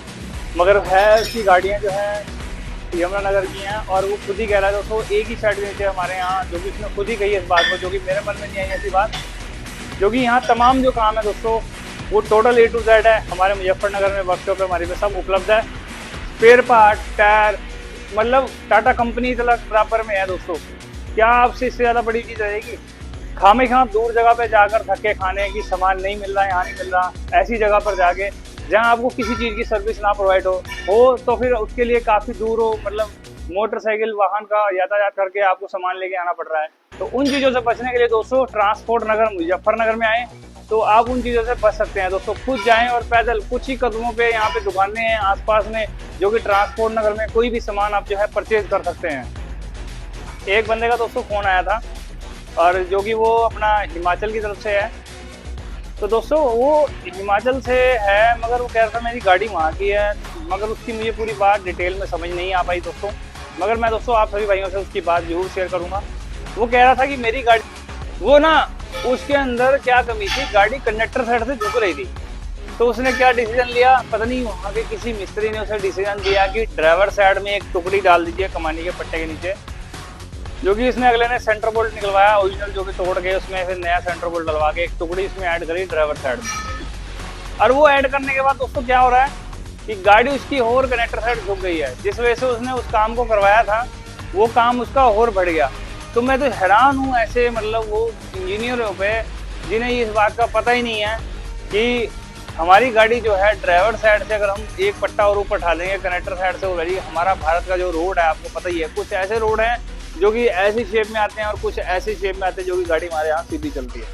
मगर है उसकी गाड़ियाँ जो हैं यमुनानगर की हैं, और वो खुद ही कह रहा है दोस्तों एक ही शेड के नीचे हमारे यहाँ, जो कि उसने खुद ही कही है इस बात को, जो कि मेरे मन में नहीं आई ऐसी बात, जो कि यहाँ तमाम जो काम है दोस्तों वो टोटल A to Z है। हमारे मुजफ्फरनगर में वर्कशॉप है हमारे पे, सब उपलब्ध है, स्पेयर पार्ट, टायर, मतलब टाटा कंपनी तक बराबर में है दोस्तों। क्या आपसे इससे ज़्यादा बड़ी चीज़ रहेगी? खामे खां दूर जगह पे जाकर धक्के खाने की, सामान नहीं मिल रहा, यहाँ नहीं मिल रहा, ऐसी जगह पर जाके जहाँ आपको किसी चीज़ की सर्विस ना प्रोवाइड हो तो फिर उसके लिए काफ़ी दूर हो, मतलब मोटरसाइकिल वाहन का यातायात करके आपको सामान लेके आना पड़ रहा है। तो उन चीज़ों से बचने के लिए दोस्तों ट्रांसपोर्ट नगर मुजफ्फरनगर में आए तो आप उन चीज़ों से बच सकते हैं दोस्तों। खुद जाएं और पैदल कुछ ही कदमों पे यहाँ पे दुकानें हैं आसपास में, जो कि ट्रांसपोर्ट नगर में कोई भी सामान आप जो है परचेज कर सकते हैं। एक बंदे का दोस्तों फ़ोन आया था, और जो कि वो अपना हिमाचल की तरफ से है। तो दोस्तों वो हिमाचल से है, मगर वो कह रहा था मेरी गाड़ी वहाँ की है, मगर उसकी मुझे पूरी बात डिटेल में समझ नहीं आ पाई दोस्तों। मगर मैं दोस्तों आप सभी भाइयों से उसकी बात जरूर शेयर करूँगा। वो कह रहा था कि मेरी गाड़ी, वो ना उसके अंदर क्या कमी थी, गाड़ी कंडक्टर साइड से झुक रही थी। तो उसने क्या डिसीजन लिया, पता नहीं वहाँ के किसी मिस्त्री ने उसे डिसीजन दिया कि ड्राइवर साइड में एक टुकड़ी डाल दीजिए कमानी के पट्टे के नीचे, जो कि इसने अगले ने सेंटर बोल्ट निकलवाया ओरिजिनल, जो कि तोड़ के उसमें फिर नया सेंटर बोल्ट डलवा के एक टुकड़ी इसमें ऐड करी ड्राइवर साइड में। और वो ऐड करने के बाद दोस्तों क्या हो रहा है कि गाड़ी उसकी और कनेक्टर साइड झुक गई है, जिस वजह से उसने उस काम को करवाया था वो काम उसका और बढ़ गया। तो मैं तो हैरान हूँ ऐसे, मतलब वो इंजीनियरों पे जिन्हें इस बात का पता ही नहीं है कि हमारी गाड़ी जो है ड्राइवर साइड से अगर हम एक पट्टा और ऊपर उठा लेंगे कनेक्टर साइड से, वो गाड़ी, हमारा भारत का जो रोड है आपको पता ही है, कुछ ऐसे रोड हैं जो कि ऐसी शेप में आते हैं और कुछ ऐसी शेप में आते हैं जो कि गाड़ी हमारे यहाँ सीधी चलती है।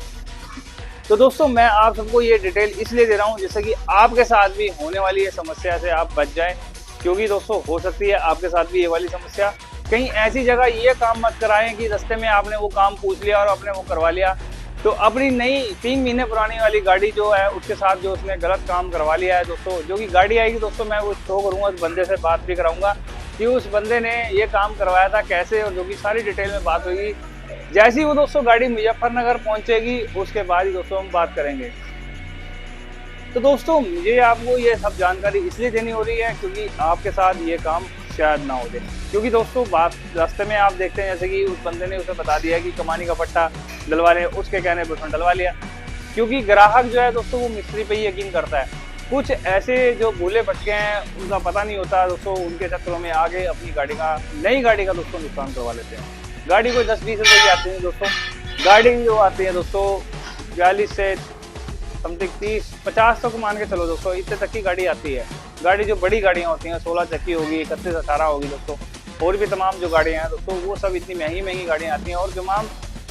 तो दोस्तों मैं आप सबको ये डिटेल इसलिए दे रहा हूँ जिससे कि आपके साथ भी होने वाली ये समस्या से आप बच जाएं, क्योंकि दोस्तों हो सकती है आपके साथ भी ये वाली समस्या। कहीं ऐसी जगह ये काम मत कराएं कि रास्ते में आपने वो काम पूछ लिया और आपने वो करवा लिया, तो अपनी नई 3 महीने पुरानी वाली गाड़ी जो है उसके साथ जो उसने गलत काम करवा लिया है दोस्तों, जो कि गाड़ी आएगी दोस्तों मैं वो शो करूँगा, उस बंदे से बात भी कराऊंगा कि उस बंदे ने ये काम करवाया था कैसे, और जो कि सारी डिटेल में बात होगी। जैसे ही वो दोस्तों गाड़ी मुजफ्फरनगर पहुंचेगी उसके बाद ही दोस्तों हम बात करेंगे। तो दोस्तों मुझे आपको ये सब जानकारी इसलिए देनी हो रही है क्योंकि आपके साथ ये काम शायद ना हो जाए, क्योंकि दोस्तों बात रास्ते में आप देखते हैं जैसे कि उस बंदे ने उसे बता दिया कि कमानी का पट्टा डलवा लें, उसके कहने पर उसने डलवा लिया, क्योंकि ग्राहक जो है दोस्तों वो मिस्त्री पे ही यकीन करता है। कुछ ऐसे जो भूले भटके हैं उनका पता नहीं होता दोस्तों, उनके चक्करों में आगे अपनी गाड़ी का, नई गाड़ी का दोस्तों नुकसान करवा लेते हैं। गाड़ी कोई 10-20 रुपये की आती है दोस्तों, गाड़ी जो आती है दोस्तों 42 से समथिंग 30-50 तक मान के चलो दोस्तों, इतने तक की गाड़ी आती है। गाड़ी जो बड़ी गाड़ियाँ होती हैं 16 चक्की होगी, 31-18 होगी दोस्तों, और भी तमाम जो गाड़ियाँ हैं दोस्तों वो सब इतनी महंगी गाड़ियाँ आती हैं। और तमाम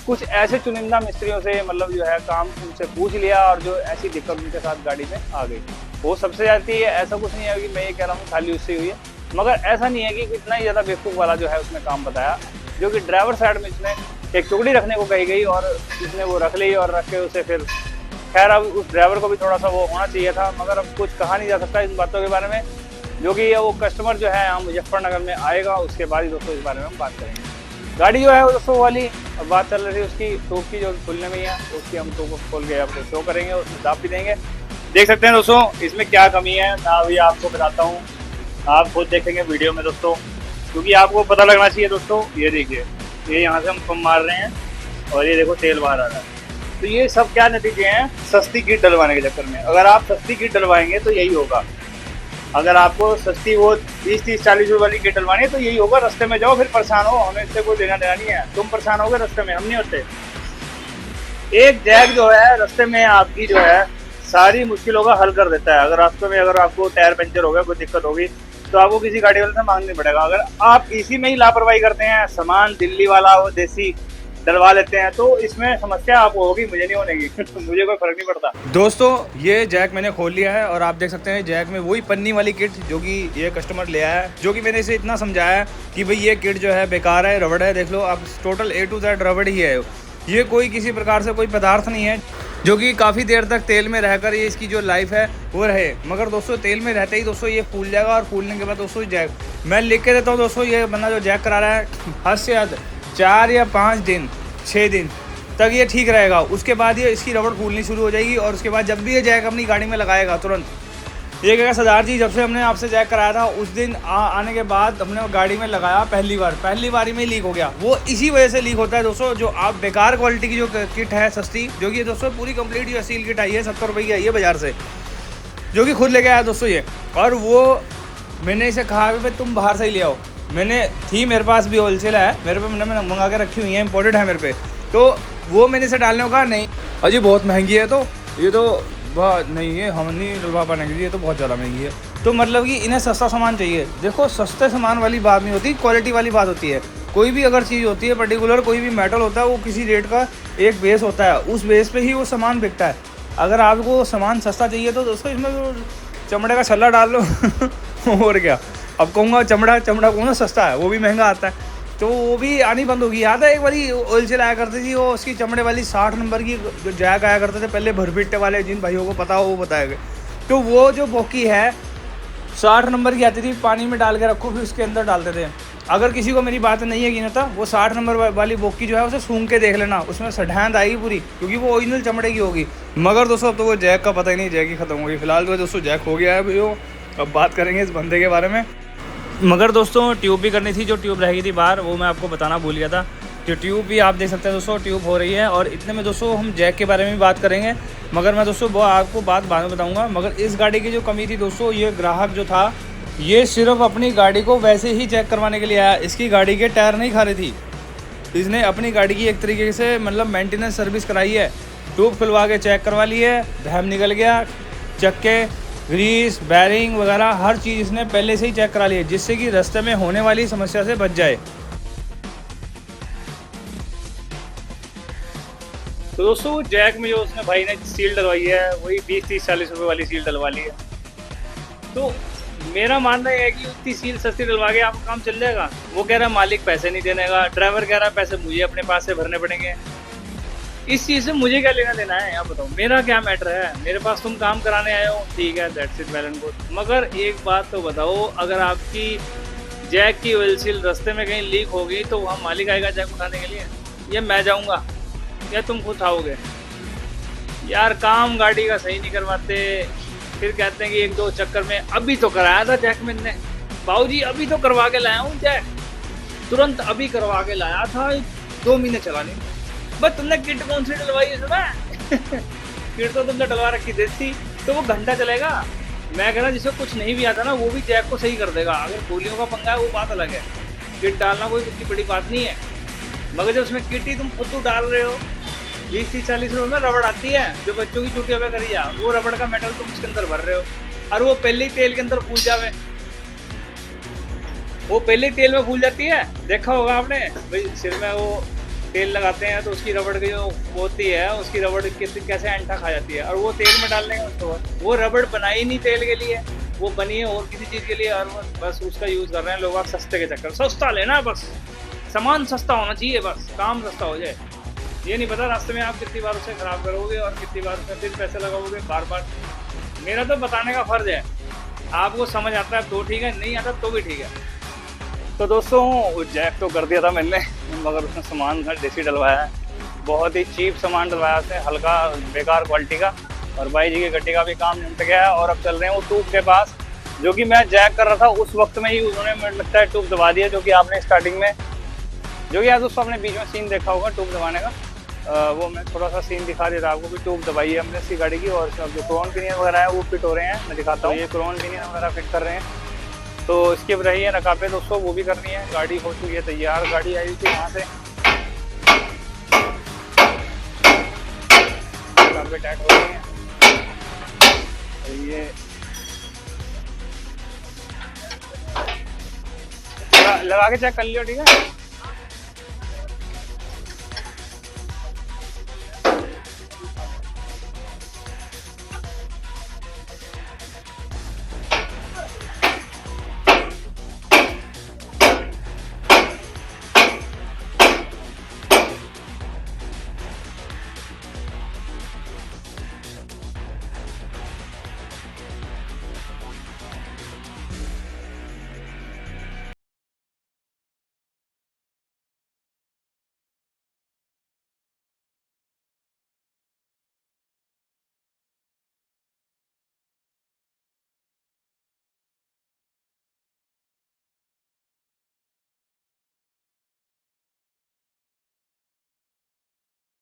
कुछ ऐसे चुनिंदा मिस्त्रियों से मतलब जो है काम उनसे पूछ लिया और जो ऐसी दिक्कत उनके साथ गाड़ी में आ गई वो सबसे जाती है। ऐसा कुछ नहीं है कि मैं ये कह रहा हूँ खाली उससे हुई है, मगर ऐसा नहीं है कि इतना ही ज़्यादा बेवकूफ़ वाला जो है उसने काम बताया, जो कि ड्राइवर साइड में इसने एक टुकड़ी रखने को कही गई और इसने वो रख ली और रख के उसे फिर, खैर अब उस ड्राइवर को भी थोड़ा सा वो होना चाहिए था, मगर अब कुछ कहा नहीं जा सकता इन बातों के बारे में, जो कि वो कस्टमर जो है यहाँ मुजफ्फरनगर में आएगा उसके बाद ही दोस्तों इस बारे में हम बात करेंगे। गाड़ी जो है वो दोस्तों वाली बात चल रही थी उसकी टोप की जो खुलने में ही है, उसकी हम टोप खोल के आपको शो करेंगे, उसमें दाब भी देंगे। देख सकते हैं दोस्तों इसमें क्या कमी है, मैं अभी आपको बताता हूँ, आप खुद देखेंगे वीडियो में दोस्तों, क्योंकि आपको पता लगना चाहिए दोस्तों। ये देखिए, ये यहाँ से हम पंप मार रहे हैं और ये देखो तेल बाहर आ रहा है, तो ये सब क्या नतीजे हैं सस्ती किट डलवाने के चक्कर में। अगर आप सस्ती किट डलवाएंगे तो यही होगा, अगर आपको सस्ती वो 30-40 रुपये वाली किट डलवानी है तो यही होगा, रास्ते में जाओ फिर परेशान हो, हमें इससे कोई लेना देना नहीं है, तुम परेशान होगे रास्ते में, हम नहीं होते। एक जैक जो है रास्ते में आपकी जो है सारी मुश्किलों का हल कर देता है। अगर रास्ते में अगर आपको टायर पंचर हो गया, कोई दिक्कत होगी, तो आपको किसी गाड़ी वाले से मांगना नहीं पड़ेगा। अगर आप इसी में ही लापरवाही करते हैं, सामान दिल्ली वाला वो देसी डलवा लेते हैं, तो इसमें समस्या आपको होगी, मुझे नहीं होगी मुझे कोई फर्क नहीं पड़ता। दोस्तों ये जैक मैंने खोल लिया है और आप देख सकते हैं जैक में वही पन्नी वाली किट जो कि ये कस्टमर ले आया है, जो कि मैंने इसे इतना समझाया कि भाई ये किट जो है बेकार है, रबड़ है, देख लो आप, टोटल A to Z रबड़ ही है, ये कोई किसी प्रकार से कोई पदार्थ नहीं है जो कि काफ़ी देर तक तेल में रहकर ये इसकी जो लाइफ है वो रहे। मगर दोस्तों तेल में रहते ही दोस्तों ये फूल जाएगा और फूलने के बाद दोस्तों जैक मैं लिख के देता हूँ दोस्तों, ये बंदा जो जैक करा रहा है हद से हद 4 या 5 दिन 6 दिन तक ये ठीक रहेगा, उसके बाद ये इसकी रबड़ फूलनी शुरू हो जाएगी और उसके बाद जब भी ये जैक अपनी गाड़ी में लगाएगा तुरंत ये क्या सरदार जी, जब से हमने आपसे जैक कराया था उस दिन आने के बाद हमने गाड़ी में लगाया पहली बारी में लीक हो गया। वो इसी वजह से लीक होता है दोस्तों। जो आप बेकार क्वालिटी की जो किट है सस्ती, जो कि दोस्तों पूरी कंप्लीट जो सील किट आई है 70 रुपये की आई है बाज़ार से, जो कि खुद लेके आया दोस्तों ये। और वो मैंने इसे कहा कि भाई तुम बाहर से ही ले आओ। मेरे पास भी होलसेल है, मेरे पे मैंने मंगा के रखी हुई है, इम्पोर्टेड है मेरे पे। तो वो मैंने इसे डालने को कहा नहीं अजी बहुत महंगी है, तो ये तो नहीं है, हम नहीं डलवा पाएंगे, ये तो बहुत ज़्यादा महंगी है। तो मतलब कि इन्हें सस्ता सामान चाहिए। देखो सस्ते सामान वाली बात नहीं होती, क्वालिटी वाली बात होती है। कोई भी अगर चीज़ होती है पर्टिकुलर, कोई भी मेटल होता है, वो किसी रेट का एक बेस होता है, उस बेस पे ही वो सामान बिकता है। अगर आपको सामान सस्ता चाहिए तो दोस्तों इसमें तो चमड़े का छल्ला डाल लो और क्या। अब कहूँगा चमड़ा कौन सस्ता है, वो भी महंगा आता है, तो वो भी आनी बंद होगी। याद है एक बारी होलसेल आया करती थी, वो उसकी चमड़े वाली 60 नंबर की जो जैक आया करते थे पहले, भरपिट्टे वाले, जिन भाइयों को पता हो वो बताएंगे। तो वो जो बोकी है 60 नंबर की आती थी, पानी में डाल के रखो फिर उसके अंदर डालते थे। अगर किसी को मेरी बात नहीं है कि ना, वो 60 नंबर वाली बोकी जो है उसे सूंघ के देख लेना, उसमें सढ़ांद आएगी पूरी, क्योंकि वो ओरिजिनल चमड़े की होगी। मगर दोस्तों अब तो वो जैक का पता ही नहीं, जैक ही ख़त्म हो गई। फिलहाल तो दोस्तों जैक हो गया है भैया। अब बात करेंगे इस बंदे के बारे में। मगर दोस्तों ट्यूब भी करनी थी, जो ट्यूब रह गई थी बाहर, वो मैं आपको बताना भूल गया था। जो ट्यूब भी आप देख सकते हैं दोस्तों, ट्यूब हो रही है। और इतने में दोस्तों हम जैक के बारे में भी बात करेंगे, मगर मैं दोस्तों वो आपको बात बाद में बताऊंगा। मगर इस गाड़ी की जो कमी थी दोस्तों, ये ग्राहक जो था ये सिर्फ अपनी गाड़ी को वैसे ही चेक करवाने के लिए आया, इसकी गाड़ी के टायर नहीं खा रही थी। इसने अपनी गाड़ी की एक तरीके से मतलब मेंटेनेंस सर्विस कराई है। ट्यूब खुलवा के चेक करवा ली है, धैम निकल गया, चक्के, ग्रीस, बैरिंग वगैरह हर चीज़ इसने पहले से ही चेक करा ली है, जिससे कि रास्ते में होने वाली समस्या से बच जाए। तो दोस्तों जैक में जो उसने भाई ने सील डलवाई है वही 20-30-40 रुपये वाली सील डलवा ली है। तो मेरा मानना है कि उतनी सील सस्ती डलवा के आपका काम चल जाएगा। वो कह रहा है मालिक पैसे नहीं देने का, ड्राइवर कह रहा है पैसे मुझे अपने पास से भरने पड़ेंगे। इस चीज़ से मुझे क्या लेना देना है, आप बताओ, मेरा क्या मैटर है। मेरे पास तुम काम कराने आए हो, ठीक है, that's it, well and good. मगर एक बात तो बताओ, अगर आपकी जैक की ऑयल सील रास्ते में कहीं लीक होगी तो वहाँ मालिक आएगा जैक उठाने के लिए, या मैं जाऊँगा, या तुम खुद उठाओगे? यार काम गाड़ी का सही नहीं करवाते, फिर कहते हैं कि 1-2 चक्कर में। अभी तो कराया था जैक मैंने, बाबूजी अभी तो करवा के लाया हूँ जैक, तुरंत अभी करवा के लाया था, 2 महीने चला नहीं। बस तुमने किट कौन सी डलवाई है सुना किट तो तुमने डलवा रखी देती, तो वो घंटा चलेगा। मैं कह रहा जिसको कुछ नहीं भी आता ना, वो भी जैक को सही कर देगा। अगर गोलियों का पंगा है वो बात अलग है, किट डालना कोई इतनी बड़ी बात नहीं है। मगर जब उसमें किट ही तुम खुद डाल रहे हो, 20-40 रुपये में रबड़ आती है जो बच्चों की चुटियों पे करी जा, वो रबड़ का मेटल तुम उसके अंदर भर रहे हो, और वो पहले ही तेल के अंदर फूल जावे, वो पहले ही तेल में फूल जाती है। देखा होगा आपने भाई, सिर में वो तेल लगाते हैं तो उसकी रबड़ की जो होती है, उसकी रबड़ कैसे अंठा खा जाती है, और वो तेल में डालने का उसको, वो रबड़ बनाई नहीं तेल के लिए, वो बनी है और किसी चीज़ के लिए, और बस उसका यूज़ कर रहे हैं लोग सस्ते के चक्कर। सस्ता लेना, बस सामान सस्ता होना चाहिए, बस काम सस्ता हो जाए। ये नहीं पता रास्ते में आप कितनी बार उसे ख़राब करोगे और कितनी बार उसमें फिर पैसे लगाओगे बार बार। मेरा तो बताने का फ़र्ज़ है, आपको समझ आता है तो ठीक है, नहीं आता तो भी ठीक है। तो दोस्तों जैक तो कर दिया था मैंने, मगर उसने सामान घर देसी डलवाया है, बहुत ही चीप सामान डलवाया उसने, हल्का बेकार क्वालिटी का। और भाई जी की गड्डी का भी काम निपट गया है, और अब चल रहे हैं वो ट्यूब के पास, जो कि मैं जैक कर रहा था उस वक्त में ही उन्होंने मुझे लगता है ट्यूब दबा दिया, जो कि आपने स्टार्टिंग में, जो कि आज दोस्तों आपने बीच में सीन देखा होगा ट्यूब दबाने का, वो मैं थोड़ा सा सीन दिखा देता आपको कि ट्यूब दबाई है हमने इसकी गाड़ी की। और जो क्रोन पिनियन वगैरह है वो फिट हो रहे हैं, मैं दिखाता हूँ। ये क्रोन पिनियन वगैरह फिट कर रहे हैं, तो इसकी रही है नकाबे दोस्तों, वो भी करनी है। गाड़ी हो चुकी है तैयार, गाड़ी आई थी वहाँ से, नकाबे टाइट हो रही हैं। ये लगा के चेक कर लियो, ठीक है।